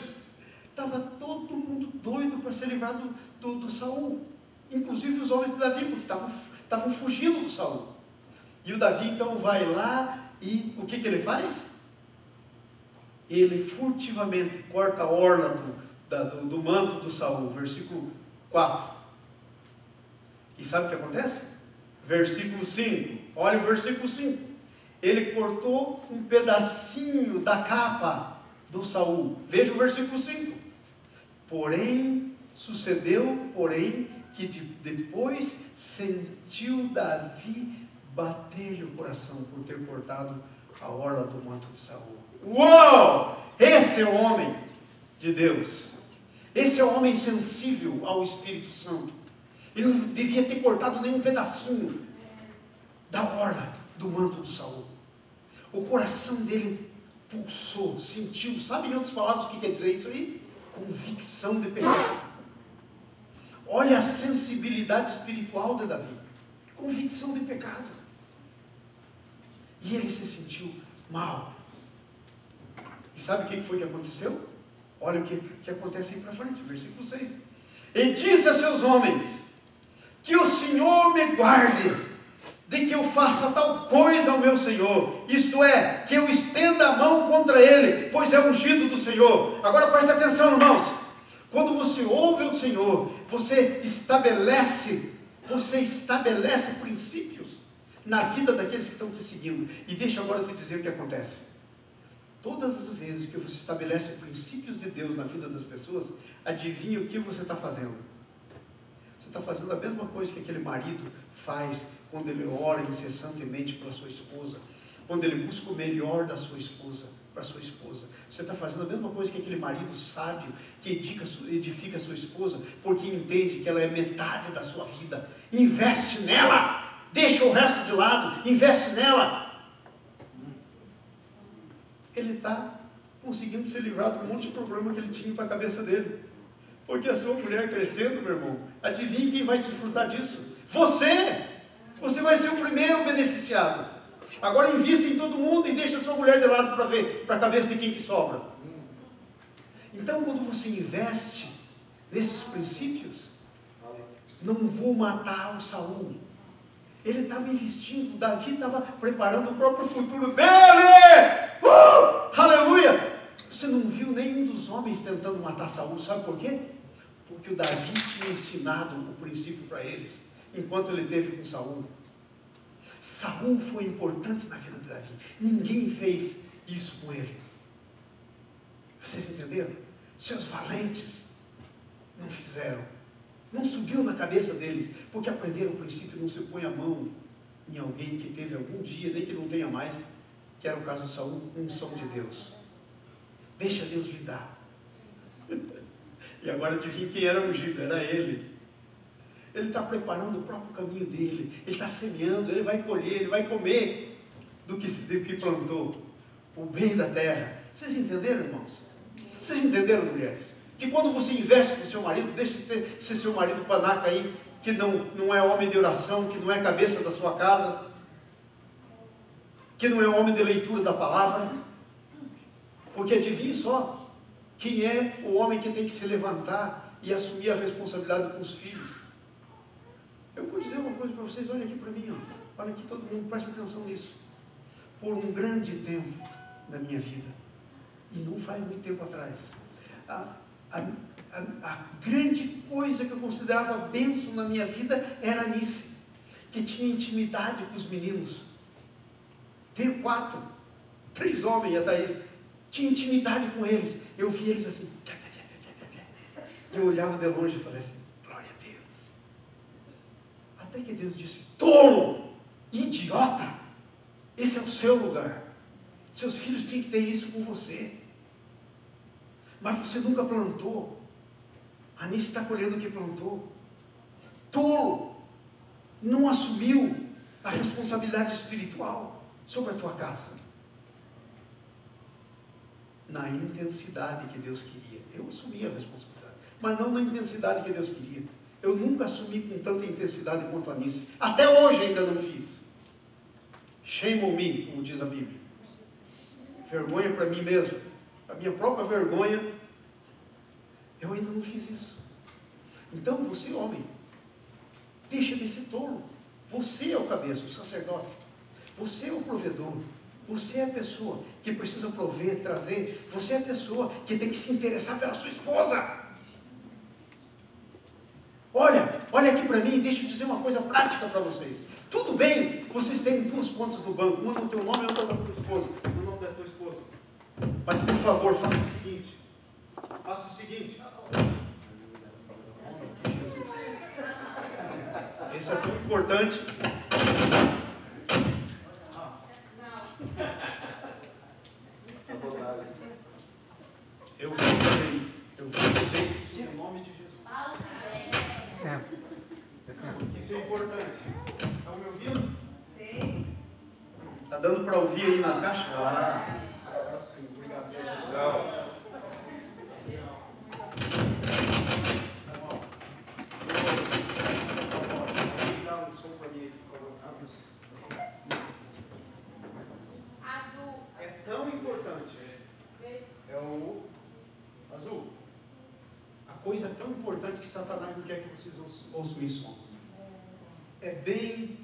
estava todo mundo doido para ser livrado do Saul, inclusive os homens de Davi, porque estavam fugindo do Saul. E o Davi então vai lá e o que ele faz? Ele furtivamente corta a orla do manto do Saul, versículo 4. E sabe o que acontece? Versículo 5, olha o versículo 5. Ele cortou um pedacinho da capa do Saul. Veja o versículo 5. Sucedeu, que depois sentiu Davi bater-lhe o coração por ter cortado a orla do manto de Saul. Uou! Esse é o homem de Deus. Esse é o homem sensível ao Espírito Santo. Ele não devia ter cortado nem um pedacinho da orla do manto de Saul. O coração dele pulsou, sentiu. Sabe em outras palavras o que quer dizer isso aí? Convicção de pecado. Olha a sensibilidade espiritual de Davi. Convicção de pecado. E ele se sentiu mal. E sabe o que foi que aconteceu? Olha o que acontece aí para frente, versículo 6. E disse a seus homens, que o Senhor me guarde de que eu faça tal coisa ao meu Senhor, isto é, que eu estenda a mão contra ele, pois é ungido do Senhor. Agora presta atenção, irmãos, quando você ouve o Senhor, você estabelece princípios na vida daqueles que estão te seguindo. E deixa agora eu te dizer o que acontece. Todas as vezes que você estabelece princípios de Deus na vida das pessoas, adivinha o que você está fazendo? Você está fazendo a mesma coisa que aquele marido faz quando ele ora incessantemente para a sua esposa, quando ele busca o melhor da sua esposa, para a sua esposa. Você está fazendo a mesma coisa que aquele marido sábio que edifica a sua esposa, porque entende que ela é metade da sua vida. Investe nela, deixa o resto de lado, investe nela. Ele está conseguindo se livrar de um monte de problema que ele tinha para a cabeça dele. Porque a sua mulher crescendo, meu irmão, adivinha quem vai desfrutar disso? Você! Você vai ser o primeiro beneficiado. Agora invista em todo mundo e deixa a sua mulher de lado para ver, para a cabeça de quem que sobra. Então, quando você investe nesses princípios, não vou matar o Saul. Ele estava investindo, Davi estava preparando o próprio futuro dele. Aleluia! Você não viu nenhum dos homens tentando matar Saul, sabe por quê? Porque o Davi tinha ensinado o princípio para eles, enquanto ele teve com Saul. Saul foi importante na vida de Davi. Ninguém fez isso com ele. Vocês entenderam? Seus valentes não fizeram. Não subiu na cabeça deles, porque aprenderam o princípio, não se põe a mão em alguém que teve algum dia, nem que não tenha mais, que era o caso de Saul, unção de Deus. Deixa Deus lidar. E agora adivinha quem era ungido? Era ele. Ele está preparando o próprio caminho dele, ele está semeando, ele vai colher, ele vai comer do que plantou, o bem da terra. Vocês entenderam, irmãos? Vocês entenderam, mulheres? Que quando você investe no seu marido, deixa de ser seu marido panaca aí, que não é homem de oração, que não é cabeça da sua casa, que não é homem de leitura da palavra, porque adivinhe só, quem é o homem que tem que se levantar e assumir a responsabilidade com os filhos? Eu vou dizer uma coisa para vocês, olha aqui para mim, ó. Olha aqui todo mundo, presta atenção nisso. Por um grande tempo na minha vida, e não faz muito tempo atrás, a grande coisa que eu considerava bênção na minha vida era a Anice, que tinha intimidade com os meninos. Tenho 4, 3 homens, e a Thaís tinha intimidade com eles. Eu vi eles assim. Eu olhava de longe e falei assim, glória a Deus. Até que Deus disse, tolo, idiota, esse é o seu lugar. Seus filhos têm que ter isso com você. Mas você nunca plantou. A Anice está colhendo o que plantou. Tolo, não assumiu a responsabilidade espiritual sobre a tua casa. Na intensidade que Deus queria. Eu assumi a responsabilidade, mas não na intensidade que Deus queria. Eu nunca assumi com tanta intensidade quanto a Anice. Até hoje ainda não fiz. Shame on me, como diz a Bíblia. Vergonha para mim mesmo. A minha própria vergonha. Eu ainda não fiz isso. Então você, homem, deixa de ser tolo. Você é o cabeça, o sacerdote. Você é o provedor. Você é a pessoa que precisa prover, trazer. Você é a pessoa que tem que se interessar pela sua esposa. Olha aqui para mim, deixa eu dizer uma coisa prática para vocês. Tudo bem vocês terem 2 contas no banco, uma no teu nome e outra da tua esposa. No nome da tua esposa. Mas por favor, faça o seguinte. Faça o seguinte. Isso é tão importante. Eu vou dizer isso em nome de Jesus. Isso é importante. Estão me ouvindo? Sim. Está dando para ouvir aí na caixa? Sim. Obrigado, Jesus. É tão importante. É o azul. A coisa é tão importante que Satanás não quer que vocês ouçam isso. É bem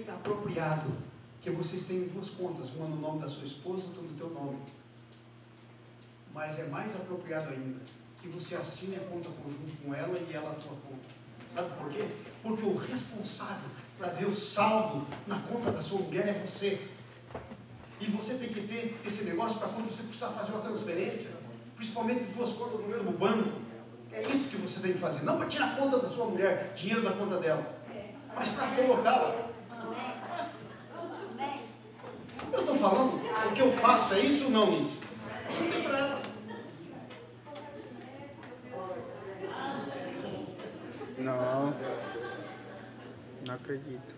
apropriado que vocês tenham 2 contas, uma no nome da sua esposa, outra no teu nome. Mas é mais apropriado ainda que você assine a conta conjunto com ela e ela a tua conta. Sabe por quê? Porque o responsável para ver o saldo na conta da sua mulher é você. E você tem que ter esse negócio para quando você precisar fazer uma transferência, principalmente 2 contas no mesmo banco. É isso que você tem que fazer. Não para tirar a conta da sua mulher, dinheiro da conta dela, mas para colocá-la. Eu estou falando, o que eu faço é isso ou não, Nisso? Não tem para ela. Não acredito.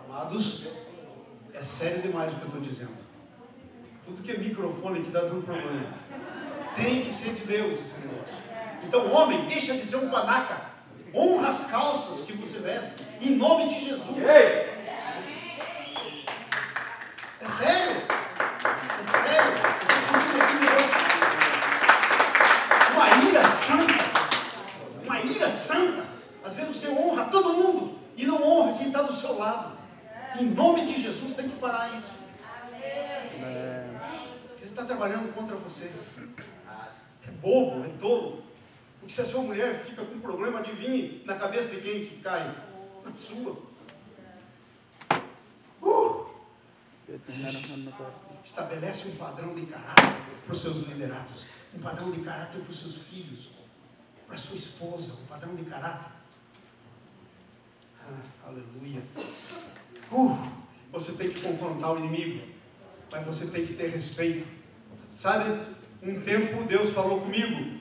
Amados, é sério demais o que eu estou dizendo. Tudo que é microfone que está dando problema. Tem que ser de Deus esse negócio. Então, homem, deixa de ser um panaca. Honra as calças que você veste. Em nome de Jesus. É sério. É sério. Eu estou sentindo aqui um negócio. Uma ira santa. Às vezes você honra todo mundo e não honra quem está do seu lado. Em nome de Jesus, tem que parar isso. Ele está trabalhando contra você. É bobo, é tolo. Porque se a sua mulher fica com um problema, adivinhe na cabeça de quem que cai? Na sua. Estabelece um padrão de caráter para os seus liderados. Um padrão de caráter para os seus filhos. Para a sua esposa. Um padrão de caráter. Aleluia. Você tem que confrontar o inimigo, mas você tem que ter respeito. Sabe, um tempo Deus falou comigo,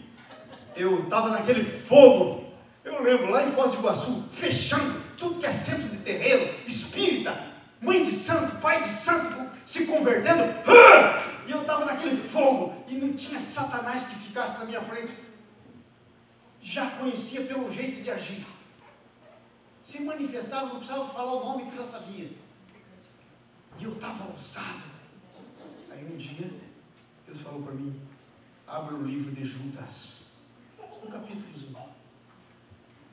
eu estava naquele fogo, eu lembro, lá em Foz do Iguaçu, fechando tudo que é centro de terreiro, espírita, mãe de santo, pai de santo, se convertendo, e eu estava naquele fogo, e não tinha Satanás que ficasse na minha frente. Já conhecia pelo jeito de agir. Se manifestava, não precisava falar o nome que eu já sabia. E eu estava ousado. Aí um dia, Deus falou para mim, abra o livro de Judas, um capítulozinho.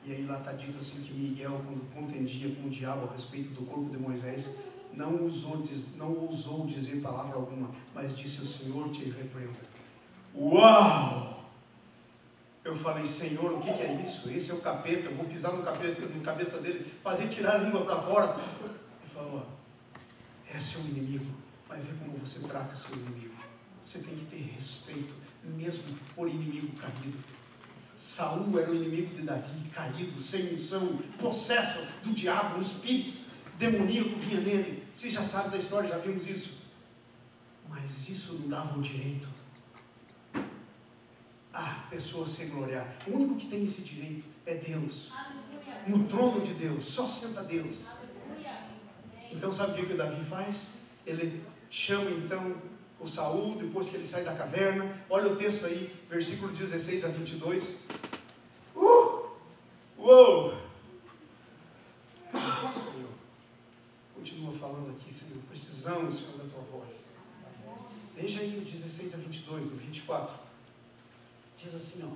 E aí lá está dito assim que Miguel, quando contendia com o diabo a respeito do corpo de Moisés, não ousou dizer palavra alguma, mas disse: o Senhor te repreenda. Uau! Eu falei: Senhor, o que é isso? Esse é o capeta, eu vou pisar no cabeça dele, fazer tirar a língua para fora. Ele falou: é seu inimigo, vai ver como você trata o seu inimigo. Você tem que ter respeito, mesmo por inimigo caído. Saul era o inimigo de Davi, caído, sem unção, possesso do diabo, um espírito demoníaco vinha nele. Vocês já sabem da história, já vimos isso. Mas isso não dava o direito a pessoa se gloriar. O único que tem esse direito é Deus. No trono de Deus, só senta Deus. Então sabe o que o Davi faz? Ele chama então o Saul, depois que ele sai da caverna. Olha o texto aí, versículo 16 a 22. Uou! Senhor, continua falando aqui, Senhor, precisamos, Senhor, da tua voz. Veja aí o 16 a 22, do 24. Diz assim, ó.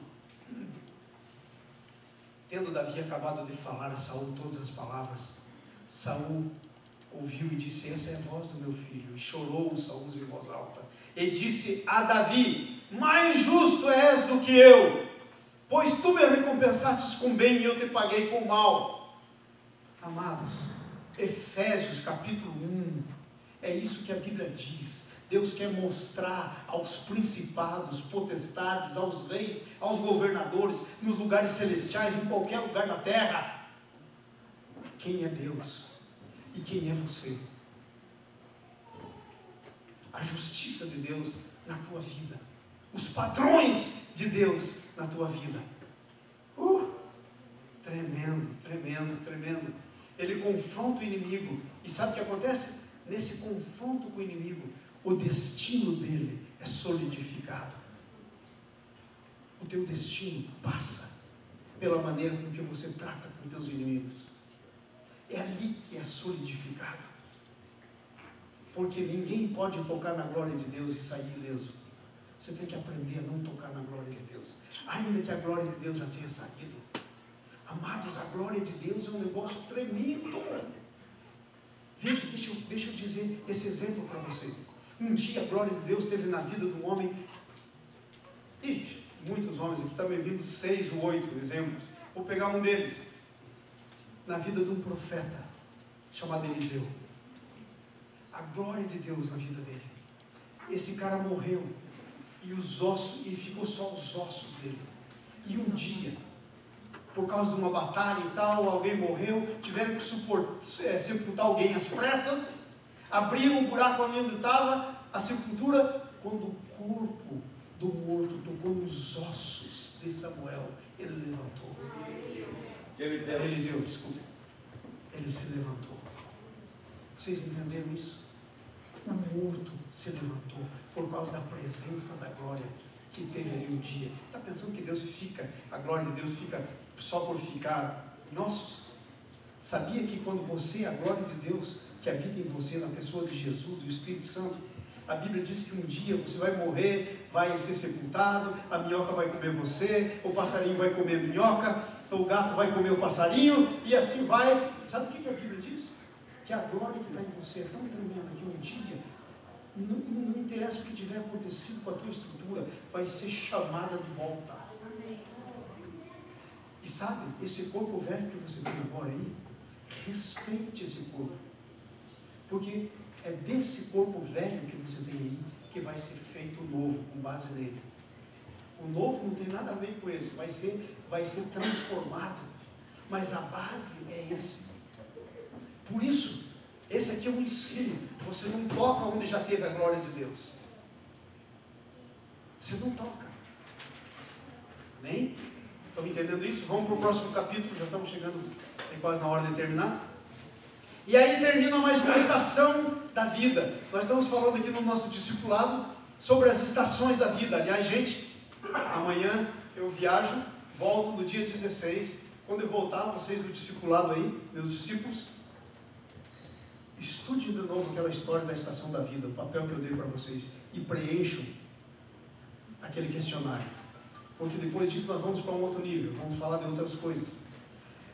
Tendo Davi acabado de falar a Saul todas as palavras, Saul ouviu e disse: essa é a voz do meu filho. E chorou Saul em voz alta. E disse a Davi: mais justo és do que eu, pois tu me recompensaste com bem e eu te paguei com mal. Amados, Efésios capítulo 1, é isso que a Bíblia diz. Deus quer mostrar aos principados, potestades, aos reis, aos governadores, nos lugares celestiais, em qualquer lugar da terra, quem é Deus e quem é você. A justiça de Deus na tua vida, os padrões de Deus na tua vida. Tremendo, tremendo, tremendo. Ele confronta o inimigo, e sabe o que acontece? Nesse confronto com o inimigo, o destino dele é solidificado. O teu destino passa pela maneira com que você trata com teus inimigos. É ali que é solidificado. Porque ninguém pode tocar na glória de Deus e sair ileso. Você tem que aprender a não tocar na glória de Deus, ainda que a glória de Deus já tenha saído. Amados, a glória de Deus é um negócio tremendo. Veja, deixa eu dizer esse exemplo para você. Um dia a glória de Deus esteve na vida de um homem. Muitos homens aqui, estão me vindo 6 ou 8 exemplos. Vou pegar um deles. Na vida de um profeta chamado Eliseu. A glória de Deus na vida dele. Esse cara morreu e ficou só os ossos dele. E um dia, por causa de uma batalha e tal, alguém morreu, tiveram que sepultar alguém às pressas, abriram um buraco onde estava a sepultura. Quando o corpo do morto tocou nos ossos de Samuel, ele levantou. Eliseu, desculpa. Ele se levantou. Vocês entenderam isso? O morto se levantou por causa da presença da glória que teve ali um dia. Está pensando que a glória de Deus fica só por ficar nossos? Sabia que quando a glória de Deus que habita em você, na pessoa de Jesus, do Espírito Santo, a Bíblia diz que um dia você vai morrer, vai ser sepultado, a minhoca vai comer você, o passarinho vai comer a minhoca, o gato vai comer o passarinho, e assim vai. Sabe o que a Bíblia diz? Que a glória que está em você é tão tremenda que um dia, não interessa o que tiver acontecido com a tua estrutura, vai ser chamada de volta. E sabe, esse corpo velho que você tem agora aí, respeite esse corpo. Porque é desse corpo velho que você tem aí que vai ser feito o novo, com base nele. O novo não tem nada a ver com esse, vai ser transformado. Mas a base é esse. Por isso, esse aqui é um ensino. Você não toca onde já teve a glória de Deus. Você não toca. Amém? Estão entendendo isso? Vamos para o próximo capítulo, já estamos chegando quase na hora de terminar. E aí termina mais uma estação da vida. Nós estamos falando aqui no nosso discipulado sobre as estações da vida. Aliás, gente, amanhã eu viajo, volto no dia 16. Quando eu voltar, vocês do discipulado aí, meus discípulos, estudem de novo aquela história da estação da vida, o papel que eu dei para vocês, e preencham aquele questionário. Porque depois disso nós vamos para um outro nível, vamos falar de outras coisas.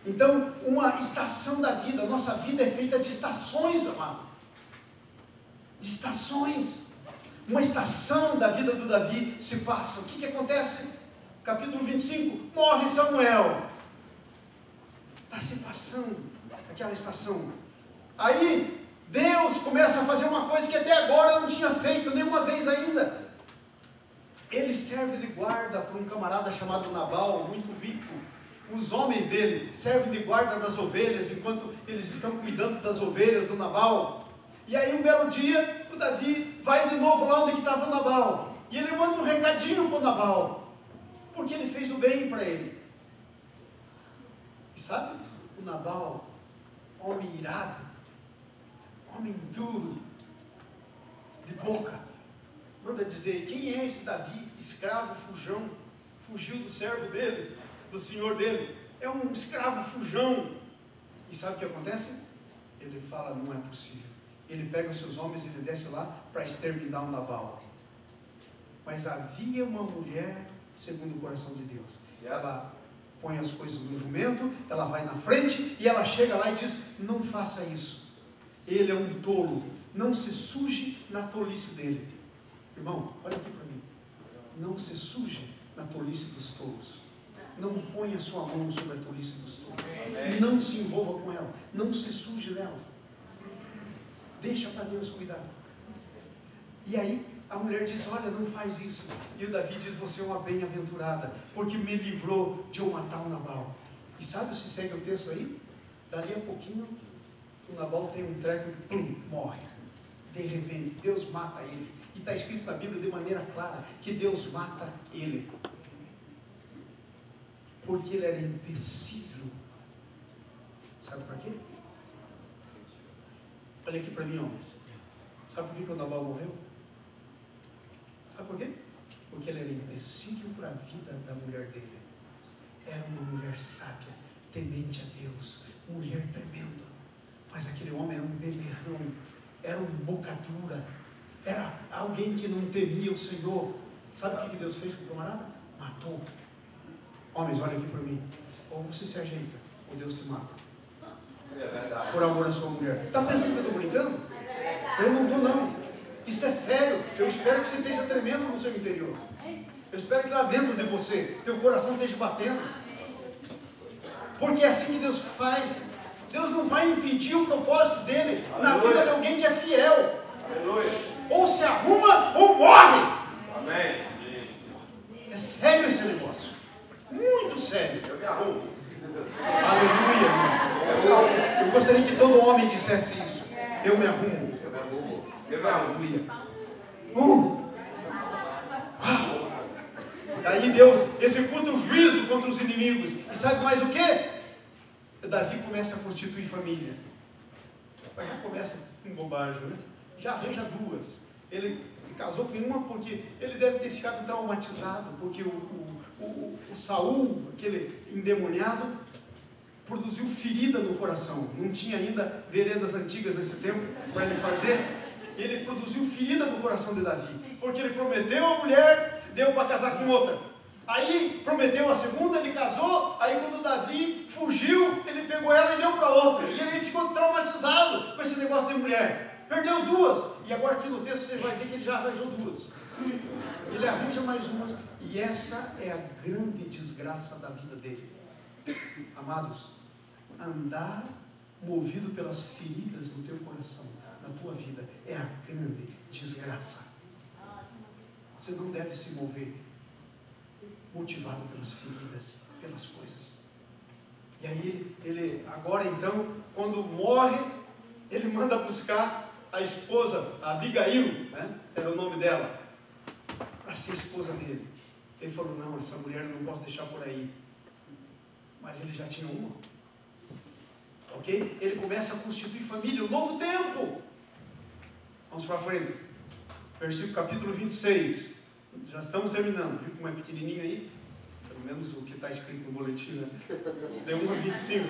Então, uma estação da vida, nossa vida é feita de estações, amado. De estações. Uma estação da vida do Davi se passa. O que acontece? Capítulo 25, morre Samuel. Está se passando aquela estação. Aí, Deus começa a fazer uma coisa que até agora não tinha feito nenhuma vez ainda. Ele serve de guarda para um camarada chamado Nabal, muito rico. Os homens dele servem de guarda das ovelhas, enquanto eles estão cuidando das ovelhas do Nabal. E aí um belo dia, o Davi vai de novo lá onde estava o Nabal. E ele manda um recadinho para o Nabal, porque ele fez o bem para ele. E sabe, o Nabal, homem irado, homem duro, de boca, manda dizer: quem é esse Davi, escravo fujão, fugiu do servo dele, do senhor dele, é um escravo fujão. E sabe o que acontece? Ele fala: não é possível. Ele pega os seus homens e ele desce lá para exterminar o Nabal. Mas havia uma mulher segundo o coração de Deus. Ela põe as coisas no jumento, ela vai na frente e ela chega lá e diz: não faça isso, ele é um tolo, não se suje na tolice dele. Irmão, olha aqui para mim, não se suje na tolice dos tolos. Não ponha sua mão sobre a tolice dos tolos. Não se envolva com ela, não se suje nela. Deixa para Deus cuidar. E aí a mulher diz: olha, não faz isso. E o Davi diz: você é uma bem-aventurada, porque me livrou de eu matar o Nabal. E sabe se segue o texto aí? Dali a pouquinho, o Nabal tem um treco e pum, morre. De repente, Deus mata ele. E está escrito na Bíblia de maneira clara que Deus mata ele. Porque ele era empecilho. Sabe para quê? Olha aqui para mim, homens. Sabe por que o Nabal morreu? Sabe por quê? Porque ele era empecilho para a vida da mulher dele. Era uma mulher sábia, temente a Deus, mulher tremenda. Mas aquele homem era um beberrão, era um boca dura, era alguém que não temia o Senhor. Sabe o que Deus fez com o camarada? Matou. Homens, olha aqui para mim. Ou você se ajeita, ou Deus te mata. Por amor à sua mulher. Está pensando que eu estou brincando? Eu não estou, não. Isso é sério. Eu espero que você esteja tremendo no seu interior. Eu espero que lá dentro de você, teu coração esteja batendo. Porque é assim que Deus faz. Deus não vai impedir o propósito dele na vida de alguém que é fiel. Ou se arruma ou morre. Amém. É sério esse negócio. Muito sério. Eu me arrumo. Aleluia, irmão. Eu gostaria que todo homem dissesse isso. Eu me arrumo. Eu me arrumo. Eu me arrumo. Aleluia. Daí Deus executa o juízo contra os inimigos. E sabe mais o que? Davi começa a constituir família. Mas já começa com bobagem, né? Já arranja duas. Ele casou com uma porque ele deve ter ficado traumatizado, porque o Saul, aquele endemoniado, produziu ferida no coração. Não tinha ainda veredas antigas nesse tempo para ele fazer. Ele produziu ferida no coração de Davi, porque ele prometeu a mulher, deu para casar com outra. Aí prometeu a segunda, ele casou. Aí quando Davi fugiu, ele pegou ela e deu para outra. E ele ficou traumatizado com esse negócio de mulher. Perdeu duas. E agora aqui no texto você vai ver que ele já arranjou duas. Ele arranja mais umas. E essa é a grande desgraça da vida dele. Amados, andar movido pelas feridas do teu coração, na tua vida, é a grande desgraça. Você não deve se mover motivado pelas feridas, pelas coisas. E aí ele agora então, quando morre, ele manda buscar a esposa, a Abigail, né? Era o nome dela, para ser esposa dele. Ele falou: não, essa mulher eu não posso deixar por aí. Mas ele já tinha uma. Ok? Ele começa a constituir família, um novo tempo. Vamos para frente. Versículo capítulo 26. Já estamos terminando. Viu como é pequenininho aí? Pelo menos o que está escrito no boletim, né? De 1 a 25.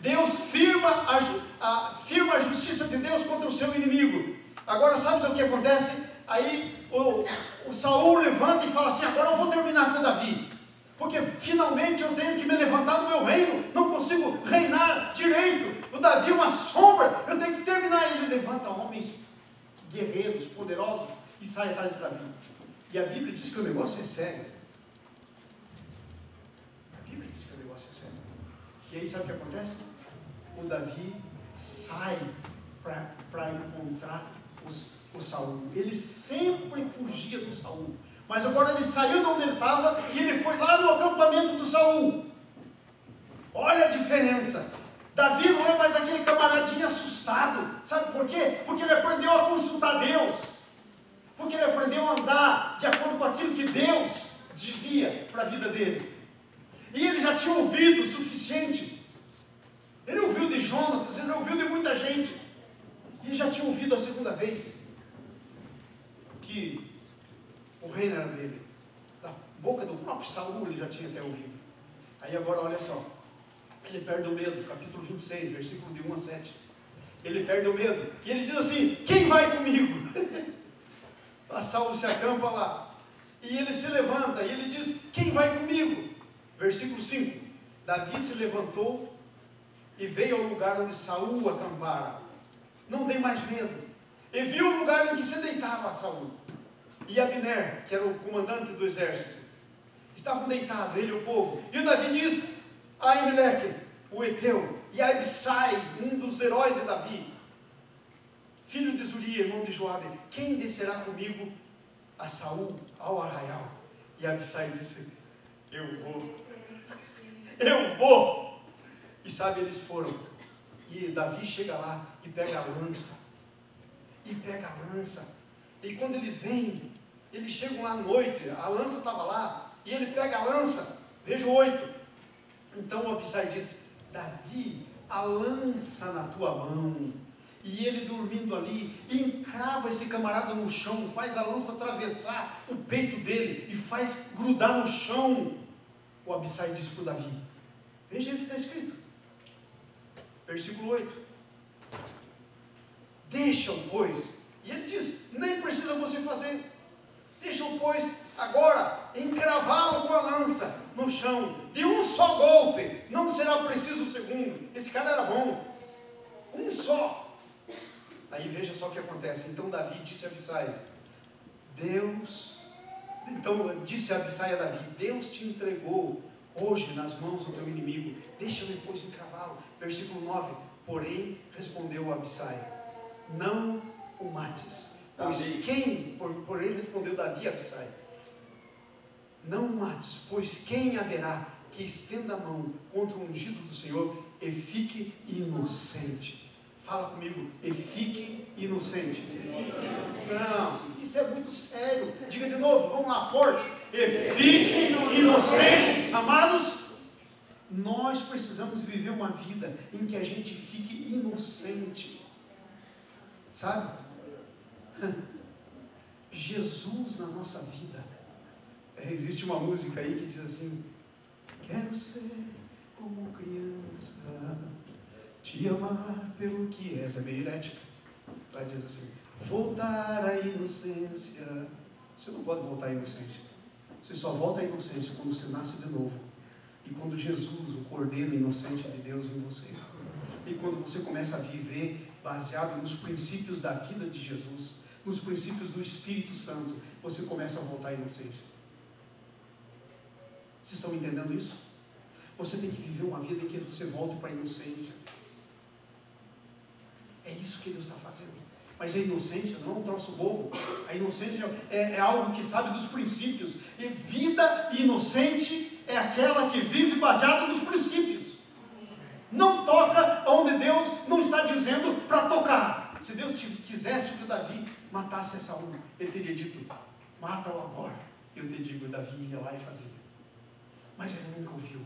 Deus firma a justiça de Deus contra o seu inimigo. Agora sabe o que acontece? Aí o Saul levanta e fala assim: agora eu vou terminar com Davi, porque finalmente eu tenho que me levantar no meu reino, não consigo reinar direito. O Davi é uma sombra, eu tenho que terminar. Ele levanta homens guerreiros, poderosos, e sai atrás de Davi. E a Bíblia diz que o negócio é sério. A Bíblia diz que o negócio é sério. E aí sabe o que acontece? O Davi sai para encontrar o Saul. Ele sempre fugia do Saul. Mas agora ele saiu de onde ele estava e ele foi lá no acampamento do Saul. Olha a diferença. Davi não é mais aquele camaradinho assustado. Sabe por quê? Porque ele aprendeu a consultar Deus. Porque ele aprendeu a andar de acordo com aquilo que Deus dizia para a vida dele. E ele já tinha ouvido o suficiente. Ele ouviu de Jonatas, ele ouviu de muita gente. E já tinha ouvido a segunda vez que o reino era dele. Da boca do próprio Saul ele já tinha até ouvido. Aí agora olha só. Ele perde o medo, capítulo 26, versículo de 1 a 7. Ele perde o medo. E ele diz assim: quem vai comigo? A Saul se acampa lá. E ele se levanta e ele diz: quem vai comigo? Versículo 5. Davi se levantou e veio ao lugar onde Saul acampara. Não tem mais medo. E viu o lugar em que se deitava Saul. E Abner, que era o comandante do exército, estavam deitados, ele e o povo. E o Davi diz a Aimeleque, o Eteu, e a Abissai, um dos heróis de Davi, filho de Zuri, irmão de Joabe: quem descerá comigo a Saul ao arraial? E Abissai disse: eu vou. Eu vou. E sabe, eles foram. E Davi chega lá e pega a lança. E quando eles vêm, eles chegam lá à noite, a lança estava lá, e ele pega a lança, veja o 8. Então o Abissai disse: Davi, a lança na tua mão. E ele dormindo ali, encrava esse camarada no chão, faz a lança atravessar o peito dele e faz grudar no chão. O Abissai diz para o Davi, veja o que está escrito, versículo 8: deixa-o, pois, e ele diz, nem precisa você fazer, deixa-o, pois, agora, encravá-lo com a lança no chão, de um só golpe, não será preciso o segundo. Esse cara era bom, um só. Aí veja só o que acontece. Então Davi disse a Abissai, disse a Abissai a Davi, Deus te entregou hoje nas mãos do teu inimigo, deixa-me, pois, encravá-lo. Versículo 9, porém, respondeu Abissai, não o mates, porém respondeu Davi a Abissai, não o mates, pois quem haverá que estenda a mão contra o ungido do Senhor e fique inocente? Fala comigo, e fique inocente. Não, isso é muito sério. Diga de novo, vamos lá, forte. E fique inocente. Amados, nós precisamos viver uma vida em que a gente fique inocente. Sabe? Jesus na nossa vida. Existe uma música aí que diz assim, quero ser como criança, te amar pelo que és. É meio herética. Ela diz assim, voltar à inocência. Você não pode voltar à inocência. Você só volta à inocência quando você nasce de novo. E quando Jesus, o Cordeiro inocente de Deus em você. E quando você começa a viver baseado nos princípios da vida de Jesus, nos princípios do Espírito Santo, você começa a voltar à inocência. Vocês estão entendendo isso? Você tem que viver uma vida em que você volte para a inocência. É isso que Deus está fazendo. Mas a inocência não é um troço bobo. A inocência é algo que sabe dos princípios. E vida inocente é aquela que vive baseada nos princípios. Não toca onde Deus não está dizendo para tocar. Se Deus quisesse que Davi matasse Saul, ele teria dito, mata-o agora. Eu te digo, Davi ia lá e fazia. Mas ele nunca ouviu.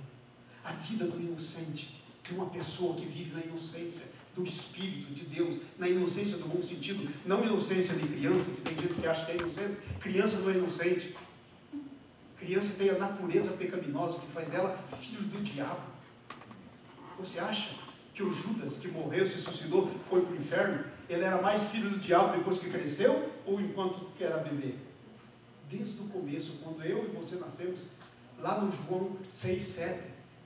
A vida do inocente, de uma pessoa que vive na inocência do Espírito de Deus, na inocência do bom sentido, não inocência de criança, que tem gente que acha que é inocente. Criança não é inocente. Criança tem a natureza pecaminosa que faz dela filho do diabo. Você acha que o Judas, que morreu, se suicidou, foi para o inferno? Ele era mais filho do diabo depois que cresceu ou enquanto que era bebê? Desde o começo, quando eu e você nascemos, lá no João 6,7,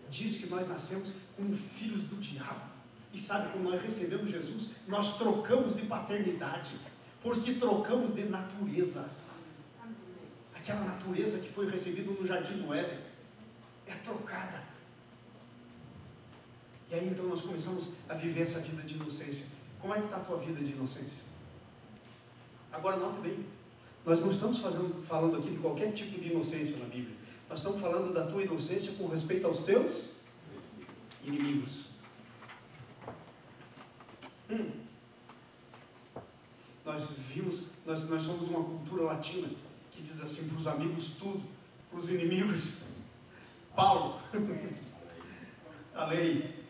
diz que nós nascemos como filhos do diabo. E sabe, quando nós recebemos Jesus, nós trocamos de paternidade, porque trocamos de natureza. Aquela natureza que foi recebida no jardim do Éden, é trocada. E aí então nós começamos a viver essa vida de inocência. Como é que está a tua vida de inocência? Agora note bem, nós não estamos falando aqui de qualquer tipo de inocência na Bíblia. Nós estamos falando da tua inocência com respeito aos teus inimigos. Nós somos uma cultura latina que diz assim, para os amigos tudo, para os inimigos Paulo. A lei.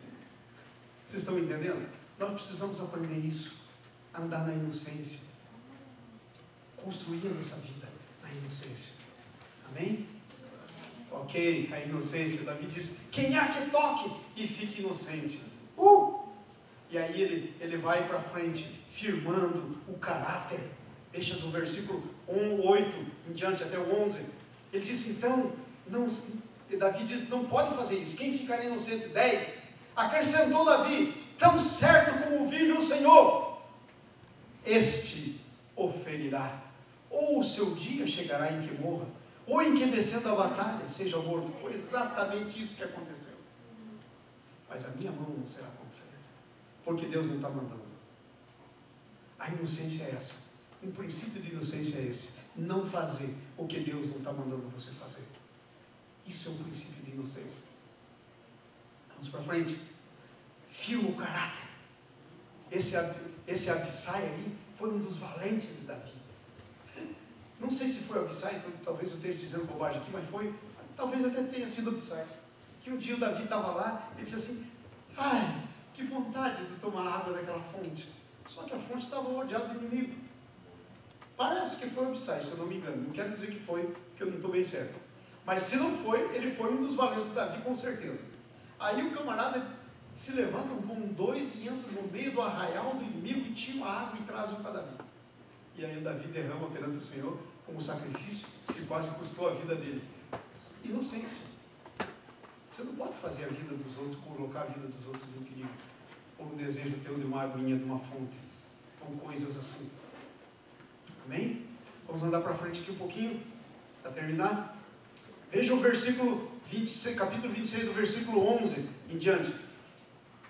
Vocês estão entendendo? Nós precisamos aprender isso, andar na inocência, construir a nossa vida na inocência. Amém? Ok, a inocência. Davi diz, quem há que toque e fique inocente? E aí ele vai para frente, firmando o caráter. Deixa do versículo 8 em diante até o 11. Ele disse, então, Davi diz, não pode fazer isso. Quem ficará inocente? 10. Acrescentou Davi, tão certo como vive o Senhor, este o ferirá. Ou o seu dia chegará em que morra, ou em que descendo a batalha seja morto. Foi exatamente isso que aconteceu. Mas a minha mão não será contra ele, porque Deus não está mandando. A inocência é essa. Um princípio de inocência é esse: não fazer o que Deus não está mandando você fazer. Isso é um princípio de inocência. Vamos para frente. Firma o caráter. Esse Abissai aí foi um dos valentes de Davi. Não sei se foi Abissai, então, talvez eu esteja dizendo bobagem aqui, mas foi, talvez até tenha sido Abissai. Que um dia o Davi estava lá, ele disse assim, ai, que vontade de tomar água daquela fonte. Só que a fonte estava rodeada de inimigo. Parece que foi Abissai, se eu não me engano. Não quero dizer que foi, porque eu não estou bem certo. Mas se não foi, ele foi um dos valentes de Davi, com certeza. Aí o camarada se levanta, vão dois e entram no meio do arraial do inimigo e tiram a água e trazem para Davi. E aí o Davi derrama perante o Senhor como sacrifício que quase custou a vida deles. Inocência. Você não pode fazer a vida dos outros, colocar a vida dos outros em perigo, por um desejo teu de uma aguinha de uma fonte, com coisas assim. Amém? Vamos andar para frente aqui um pouquinho, para terminar. Veja o versículo 26, capítulo 26, do versículo 11 em diante.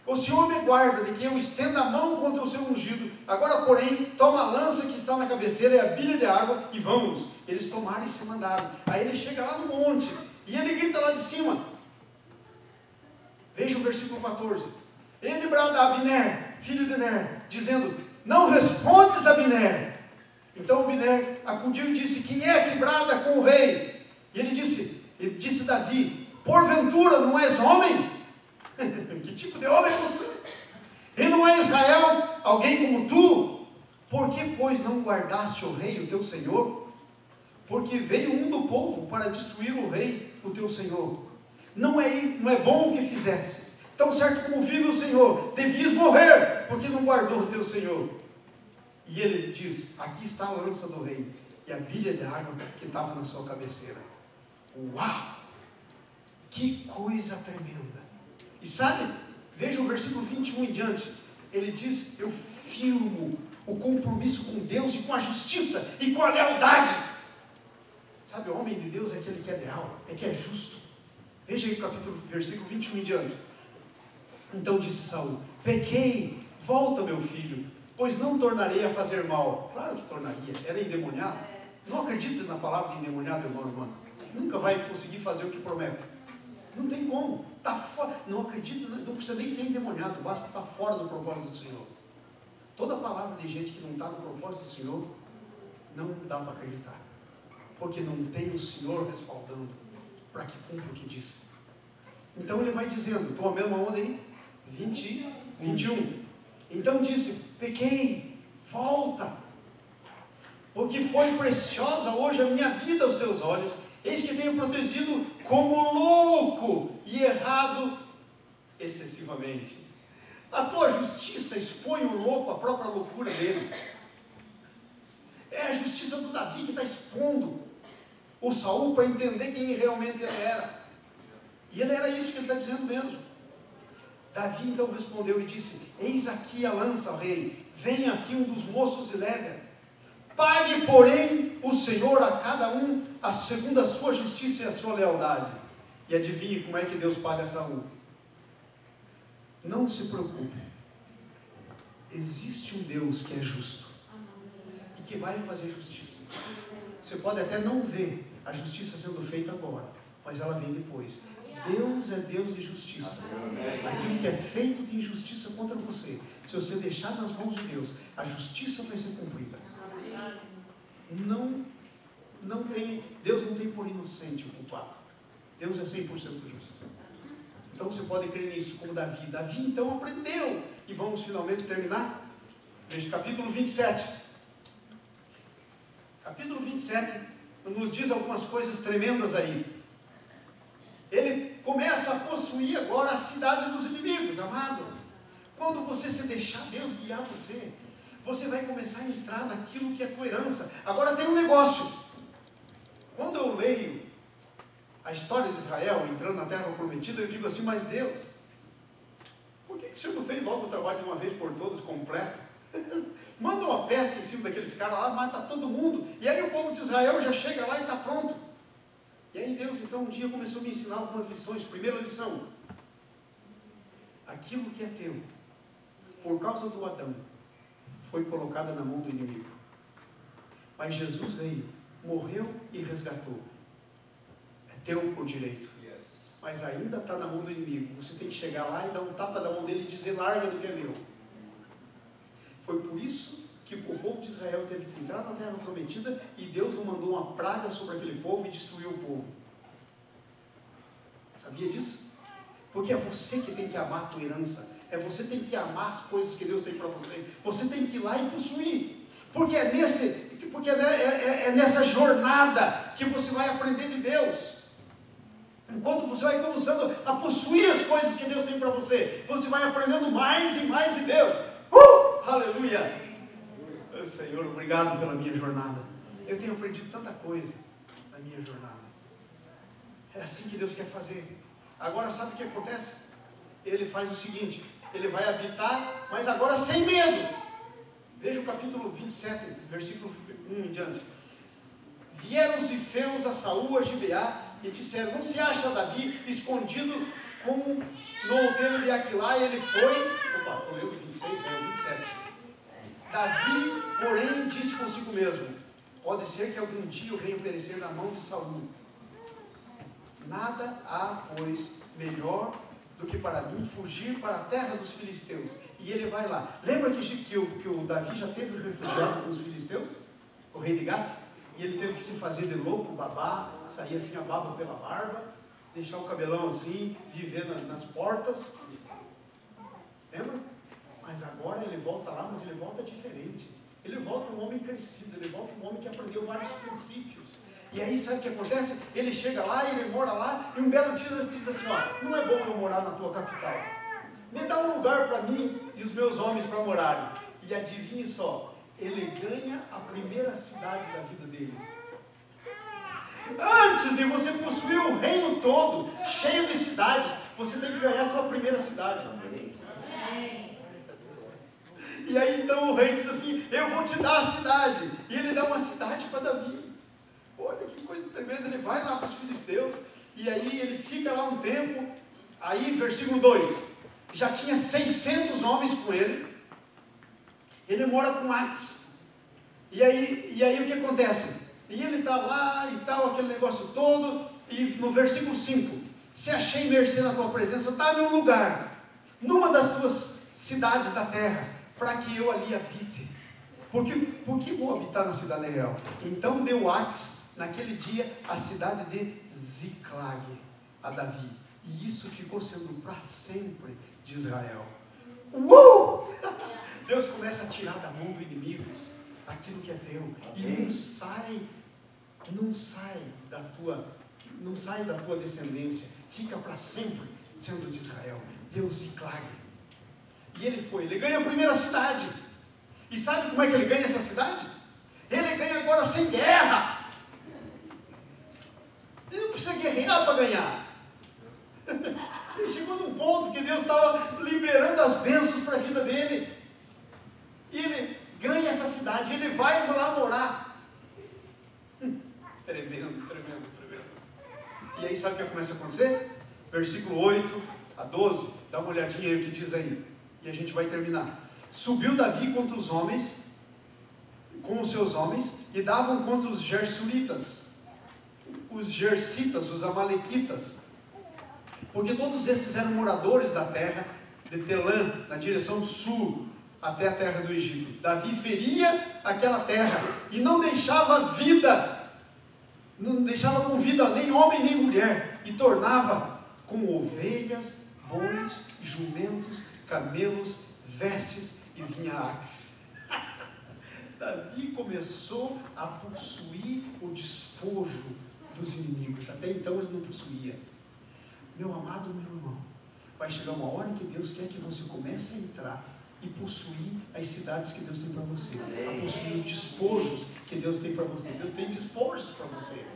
O Senhor me guarda de que eu estenda a mão contra o seu ungido. Agora, porém, toma a lança que está na cabeceira e a bilha de água e vamos. Eles tomaram e se mandaram. Aí ele chega lá no monte e ele grita lá de cima. Veja o versículo 14. Ele brada a Abner, filho de Ner, dizendo, não respondes, Abner. Então Abner acudiu e disse, quem é que brada com o rei? E ele disse Davi, porventura não és homem? Que tipo de homem é você? E não é Israel alguém como tu? Por que, pois, não guardaste o rei, o teu senhor? Porque veio um do povo para destruir o rei, o teu senhor. Não é bom o que fizesses. Tão certo como vive o Senhor, devias morrer, porque não guardou o teu senhor. E ele diz, aqui está a lança do rei, e a bilha de água que estava na sua cabeceira. Uau! Que coisa tremenda! E sabe, veja o versículo 21 em diante. Ele diz, eu firmo o compromisso com Deus e com a justiça e com a lealdade. Sabe, o homem de Deus é aquele que é leal, é que é justo. Veja aí o versículo 21 em diante. Então disse Saul, pequei, volta meu filho, pois não tornarei a fazer mal. Claro que tornaria, era endemoniado. Não acredita na palavra de endemoniado, irmão. Nunca vai conseguir fazer o que promete. Não tem como. Tá fora. Não acredita, não precisa nem ser endemoniado, basta estar fora do propósito do Senhor. Toda palavra de gente que não está no propósito do Senhor, não dá para acreditar. Porque não tem o Senhor respaldando para que cumpra o que diz. Então ele vai dizendo, estou a mesma onda aí? 21. Então disse, pequei, volta, porque foi preciosa hoje a minha vida aos teus olhos. Eis que tenho protegido como louco e errado excessivamente. A tua justiça expõe o louco à própria loucura dele. É a justiça do Davi que está expondo o Saul para entender quem realmente ele era. E ele era isso que ele está dizendo mesmo. Davi então respondeu e disse, eis aqui a lança, rei, venha aqui um dos moços e leve-a. Pague, porém, o Senhor a cada um segundo a sua justiça e a sua lealdade. E adivinhe como é que Deus paga Saul. Não se preocupe. existe um Deus que é justo e que vai fazer justiça. Você pode até não ver a justiça sendo feita agora, mas ela vem depois. Deus é Deus de justiça. Aquilo que é feito de injustiça contra você, se você deixar nas mãos de Deus, a justiça vai ser cumprida. Deus não tem por inocente o culpado. Deus é 100% justo. Então você pode crer nisso, como Davi. Davi então aprendeu. E vamos finalmente terminar. Veja capítulo 27. Capítulo 27 nos diz algumas coisas tremendas aí. Ele começa a possuir agora a cidade dos inimigos, amado. Quando você se deixar Deus guiar você, você vai começar a entrar naquilo que é tua herança. Agora tem um negócio. Quando eu leio a história de Israel entrando na terra prometida, eu digo assim, mas Deus, por que o Senhor não fez logo o trabalho de uma vez por todas, completo? Manda uma peste em cima daqueles caras lá, mata todo mundo, e aí o povo de Israel já chega lá e está pronto. E aí Deus então um dia começou a me ensinar algumas lições. Primeira lição: aquilo que é teu, por causa do Adão, foi colocada na mão do inimigo. Mas Jesus veio, morreu e resgatou. É teu por direito. Mas ainda está na mão do inimigo. Você tem que chegar lá e dar um tapa da mão dele e dizer, larga do que é meu. Foi por isso que o povo de Israel teve que entrar na terra prometida e Deus não mandou uma praga sobre aquele povo e destruiu o povo. Sabia disso? Porque é você que tem que amar a tua herança. É você que tem que amar as coisas que Deus tem para você. Você tem que ir lá e possuir. Porque é nessa jornada que você vai aprender de Deus. Enquanto você vai começando a possuir as coisas que Deus tem para você, você vai aprendendo mais e mais de Deus. Aleluia! Oh, Senhor, obrigado pela minha jornada. Eu tenho aprendido tanta coisa na minha jornada. É assim que Deus quer fazer. Agora sabe o que acontece? Ele faz o seguinte, ele vai habitar, mas agora sem medo. Veja o capítulo 27, versículo 1 em diante. Vieram os ifeus a Saul, a Gibeá, e disseram, não se acha Davi escondido no outeiro de Aquilá? E ele foi, estou lendo 26, é o 27. Davi, porém, disse consigo mesmo, pode ser que algum dia eu venha perecer na mão de Saul. Nada há, pois, melhor do que para mim fugir para a terra dos filisteus. E ele vai lá. Lembra que o Davi já teve refugiado com os filisteus? O rei de Gate? E ele teve que se fazer de louco, babá, sair assim a baba pela barba, deixar o cabelão assim, viver nas portas. Lembra? Mas agora ele volta lá, mas ele volta diferente. Ele volta um homem crescido, ele volta um homem que aprendeu vários princípios. E aí sabe o que acontece? Ele chega lá, ele mora lá, e um belo dia ele diz assim, ó, não é bom eu morar na tua capital. Me dá um lugar para mim e os meus homens para morarem. E adivinhe só, ele ganha a primeira cidade da vida dele. Antes de você possuir o reino todo, cheio de cidades, você tem que ganhar a tua primeira cidade. E aí então o rei diz assim, eu vou te dar a cidade. E ele dá uma cidade para Davi. Olha que coisa tremenda, ele vai lá para os filisteus, e aí ele fica lá um tempo, aí versículo 2, já tinha 600 homens com ele mora com Ax, e aí o que acontece? E ele está lá e tal, aquele negócio todo, e no versículo 5, se achei mercê na tua presença, dá-me um lugar, numa das tuas cidades da terra, para que eu ali habite. Por que vou habitar na cidade real? Então deu Ax, naquele dia, a cidade de Ziclag, a Davi. E isso ficou sendo para sempre de Israel. Deus começa a tirar da mão do inimigo aquilo que é teu. E não sai da tua descendência. Fica para sempre sendo de Israel. Deus Ziclag. E ele ganha a primeira cidade. E sabe como é que ele ganha essa cidade? Ele ganha agora sem guerra. Ele não precisa guerrear para ganhar. Ele chegou num ponto que Deus estava liberando as bênçãos para a vida dele. E ele ganha essa cidade. Ele vai lá morar. Tremendo. E aí sabe o que começa a acontecer? Versículo 8 a 12. Dá uma olhadinha aí o que diz aí. E a gente vai terminar. Subiu Davi contra os homens, com os seus homens, e davam contra os Gersuritas, os Gersitas, os Amalequitas, porque todos esses eram moradores da terra de Telã, na direção sul, até a terra do Egito. Davi feria aquela terra e não deixava vida, não deixava com vida nem homem nem mulher, e tornava com ovelhas, bois, jumentos, camelos, vestes e vinhaques. Davi começou a possuir o despojo dos inimigos. Até então ele não possuía. Meu amado, meu irmão, vai chegar uma hora em que Deus quer que você comece a entrar e possuir as cidades que Deus tem para você, a possuir os despojos que Deus tem para você. Deus tem despojos para você.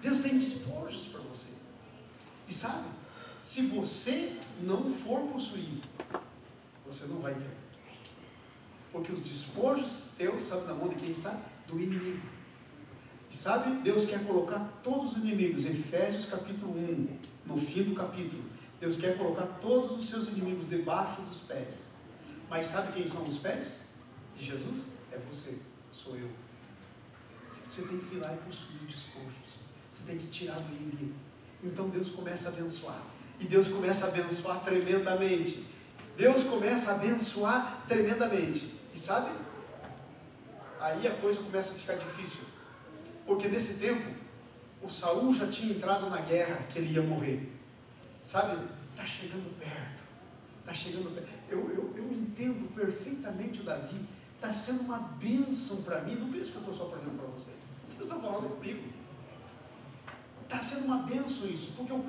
Deus tem despojos para você. E sabe, se você não for possuir, você não vai ter. Porque os despojos teus, sabe na mão de quem está? Do inimigo. E sabe, Deus quer colocar todos os inimigos, Efésios capítulo 1, no fim do capítulo, Deus quer colocar todos os seus inimigos debaixo dos pés. Mas sabe quem são os pés de Jesus? É você, sou eu. Você tem que ir lá e possuir os despojos. Você tem que tirar do inimigo. Então Deus começa a abençoar. E Deus começa a abençoar tremendamente. Deus começa a abençoar tremendamente. E sabe? Aí a coisa começa a ficar difícil. Porque nesse tempo, o Saul já tinha entrado na guerra, que ele ia morrer. Sabe? Está chegando perto. Está chegando perto. Eu entendo perfeitamente o Davi. Está sendo uma bênção para mim. Não pense que eu estou só falando para você. Eu estou falando comigo. Está sendo uma bênção isso. Porque eu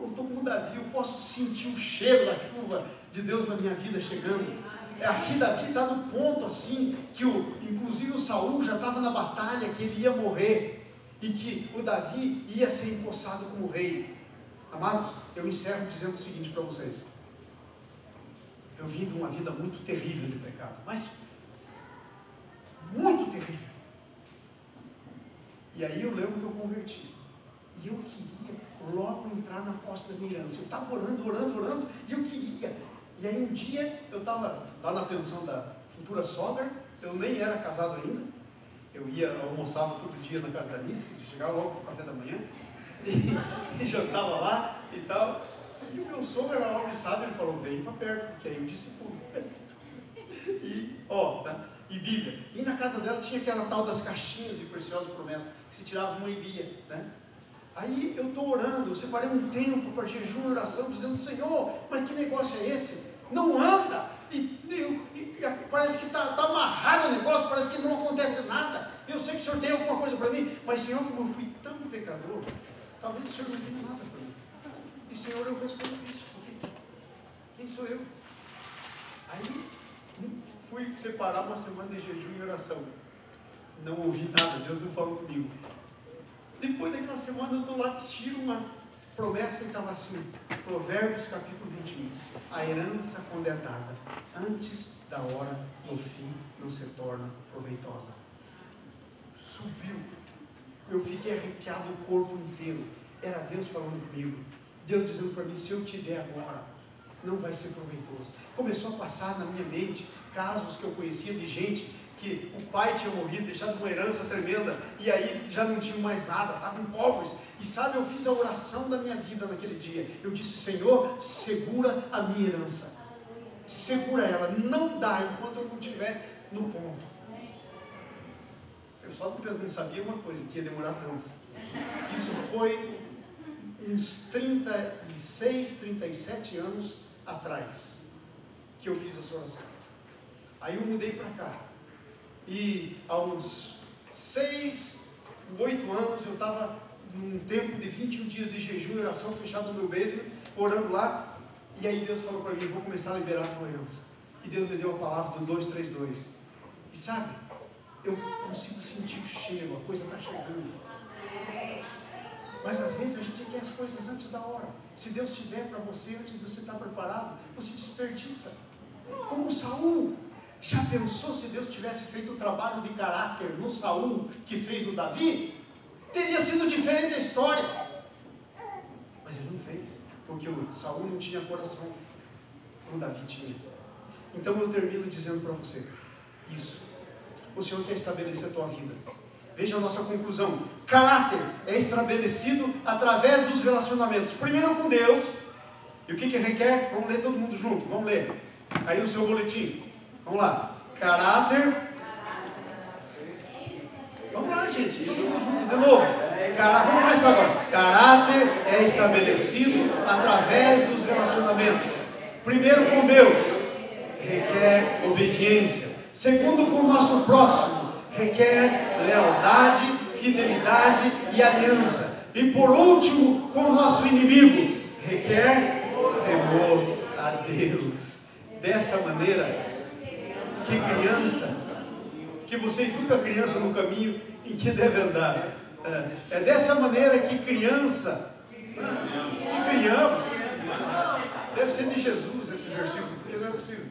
estou como o Davi. Eu posso sentir o cheiro da chuva de Deus na minha vida chegando. Aqui Davi está no ponto assim, que inclusive o Saul já estava na batalha, que ele ia morrer, e que o Davi ia ser empossado como rei. Amados, eu encerro dizendo o seguinte para vocês. Eu vim de uma vida muito terrível de pecado, mas muito terrível. E aí eu lembro que eu converti. E eu queria logo entrar na posse da minha herança. Eu estava orando, e eu queria. E aí um dia eu estava lá na pensão da futura sogra, eu nem era casado ainda, eu almoçava todo dia na casa da Alice, chegava logo para o café da manhã, e jantava lá e tal, e o meu sogro era homem sábio, ele falou, vem para perto, porque aí eu discipulo. E Bíblia. E na casa dela tinha aquela tal das caixinhas de preciosas promessas, que se tirava uma e lia, né? Aí eu estou orando, eu separei um tempo para jejum e oração, dizendo, Senhor, mas que negócio é esse? Não anda, e parece que está amarrado o negócio, parece que não acontece nada. Eu sei que o Senhor tem alguma coisa para mim, mas Senhor, como eu fui tão pecador, talvez o Senhor não tenha nada para mim. E Senhor, eu respondo isso, porque quem sou eu? Aí fui separar uma semana de jejum e oração, não ouvi nada, Deus não falou comigo. Depois daquela semana eu estou lá, tiro uma promessa e estava assim, Provérbios capítulo 21, a herança quando é dada, antes da hora, no fim, não se torna proveitosa. Subiu, eu fiquei arrepiado o corpo inteiro, era Deus falando comigo, Deus dizendo para mim, se eu te der agora, não vai ser proveitoso. Começou a passar na minha mente casos que eu conhecia de gente que o pai tinha morrido, deixado uma herança tremenda, e aí já não tinham mais nada, estavam pobres. E sabe, eu fiz a oração da minha vida naquele dia. Eu disse, Senhor, segura a minha herança. Segura ela, não dá enquanto eu não estiver no ponto. Eu só não sabia uma coisa, que ia demorar tanto. Isso foi uns 36, 37 anos atrás que eu fiz essa oração. Aí eu mudei para cá. E há uns 6, 8 anos eu estava num tempo de 21 dias de jejum e oração fechado no meu basement, orando lá, e aí Deus falou para mim, vou começar a liberar a tua herança. E Deus me deu a palavra do 232. E sabe, eu consigo sentir o cheiro, a coisa está chegando. Mas às vezes a gente quer as coisas antes da hora. Se Deus te der para você, antes de você estar preparado, você desperdiça. Como Saul. Já pensou se Deus tivesse feito o trabalho de caráter no Saul que fez no Davi? Teria sido diferente a história. Mas ele não fez, porque o Saul não tinha coração como Davi tinha. Então eu termino dizendo para você, isso, o Senhor quer estabelecer a tua vida. Veja a nossa conclusão, caráter é estabelecido através dos relacionamentos, primeiro com Deus, e o que requer? Vamos ler todo mundo junto, vamos ler, aí no seu boletim, vamos lá, caráter, vamos lá gente, todo mundo junto de novo, vamos começar agora, caráter é estabelecido através dos relacionamentos, primeiro com Deus, requer obediência, segundo com o nosso próximo, requer lealdade, fidelidade e aliança. E por último, com o nosso inimigo, requer temor a Deus. Dessa maneira, que criança, que você educa a criança no caminho em que deve andar. É dessa maneira que criança, que criamos, deve ser de Jesus esse versículo, porque não é possível.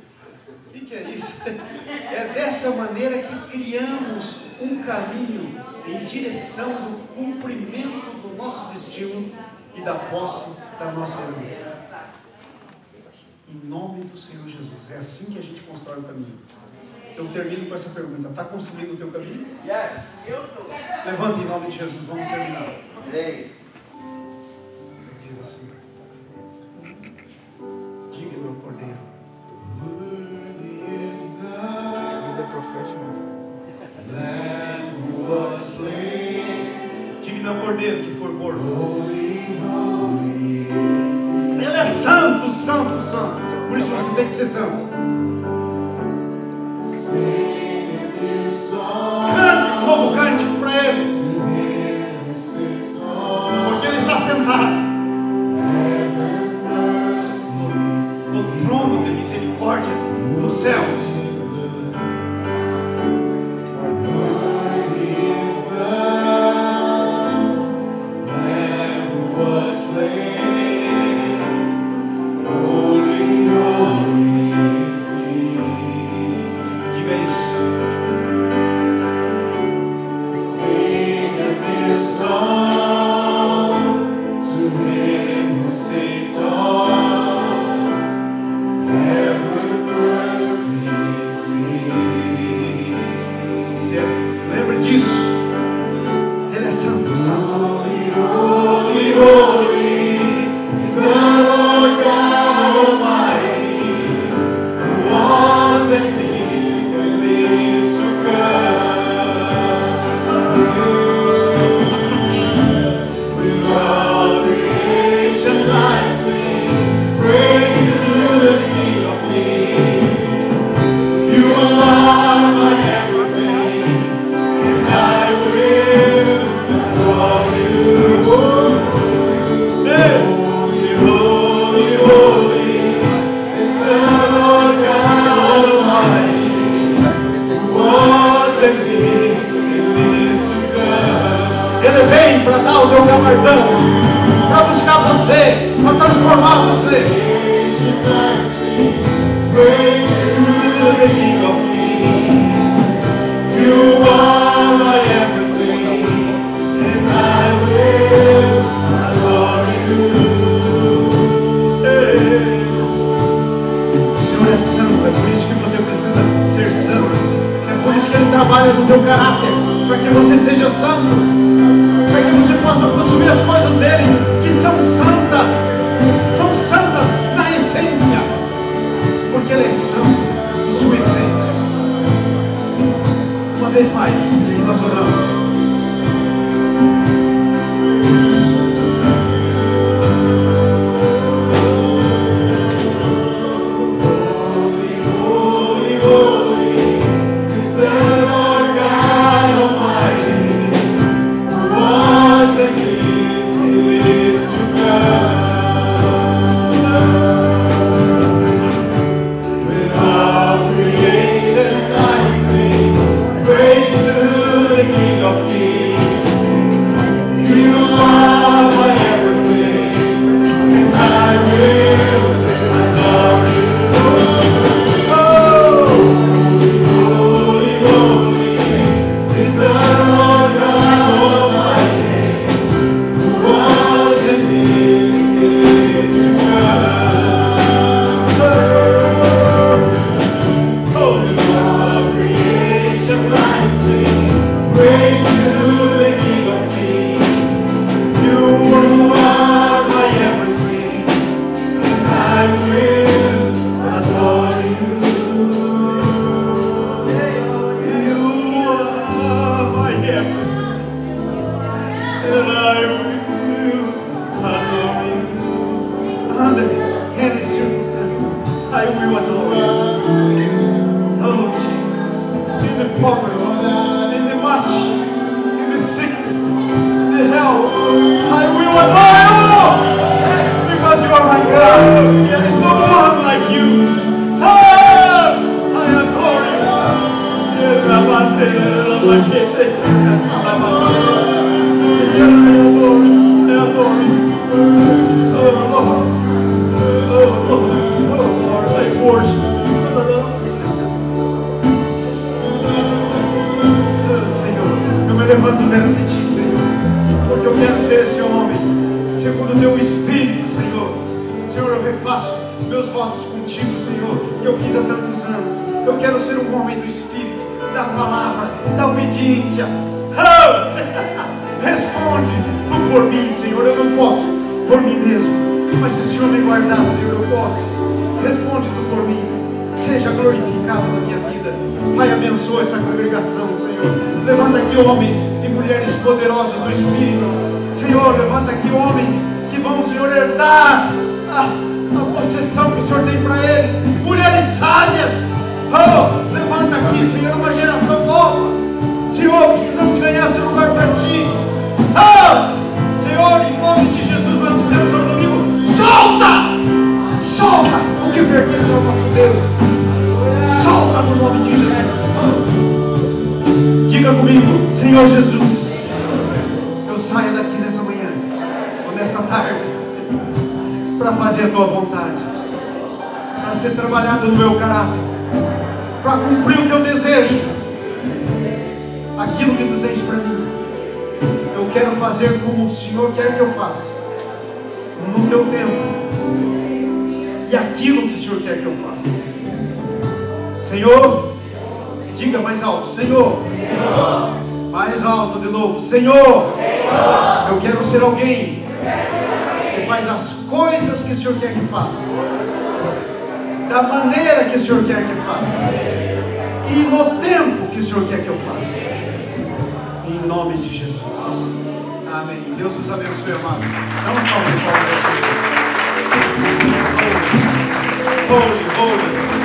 O que é isso? É dessa maneira que criamos um caminho em direção do cumprimento do nosso destino e da posse da nossa herança. Em nome do Senhor Jesus. É assim que a gente constrói o caminho. Eu termino com essa pergunta. Está construindo o teu caminho? Yes. Levanta em nome de Jesus. Vamos terminar. Amém. Diz assim. Diga, meu cordeiro. Vida profética. Diga, meu cordeiro que foi morto. Ele é santo, santo, santo. Por isso você tem que ser santo. Cante um novo cântico para ele. Porque ele está sentado no trono de misericórdia dos céus. under any circumstances, I will adore you. Oh Jesus, in the poverty, in the much, in the sickness, in the health, I will adore you, because you are my God. There is no one like you. I adore you. Oh Lord, I worship. Senhor, eu me levanto perante ti, Senhor, porque eu quero ser esse homem, segundo o teu Espírito, Senhor. Senhor, eu refaço meus votos contigo, Senhor, que eu fiz há tantos anos. Eu quero ser um homem do Espírito, da palavra, da obediência. Responde tu por mim, Senhor. Eu não posso por mim mesmo, mas se o Senhor me guardar, Senhor, eu posso. Responde tu por mim. Seja glorificado na minha vida. Pai, abençoa essa congregação, Senhor. Levanta aqui homens e mulheres poderosos do Espírito. Senhor, levanta aqui homens que vão, Senhor, herdar a possessão que o Senhor tem para eles. Mulheres sábias. Oh, levanta aqui, Senhor, uma geração nova. Senhor, precisamos ganhar esse lugar para ti. Oh, Senhor, em nome de Jesus, nós dizemos ao domingo: solta! Solta o que pertence ao nosso Deus. Solta no nome de Jesus. Diga comigo: Senhor Jesus, eu saio daqui nessa manhã ou nessa tarde para fazer a tua vontade, para ser trabalhado no meu caráter, para cumprir o teu desejo, aquilo que tu tens para mim. Eu quero fazer como o Senhor quer que eu faça, no teu tempo, e aquilo que o Senhor quer que eu faça. Senhor, diga mais alto: Senhor. Mais alto de novo: Senhor. Eu quero ser alguém que faz as coisas que o Senhor quer que faça, da maneira que o Senhor quer que faça, e no tempo que o Senhor quer que eu faça, em nome de Jesus. Amém. Deus os abençoe, amados. Dá um salve de palmas ao Senhor. Holy, holy.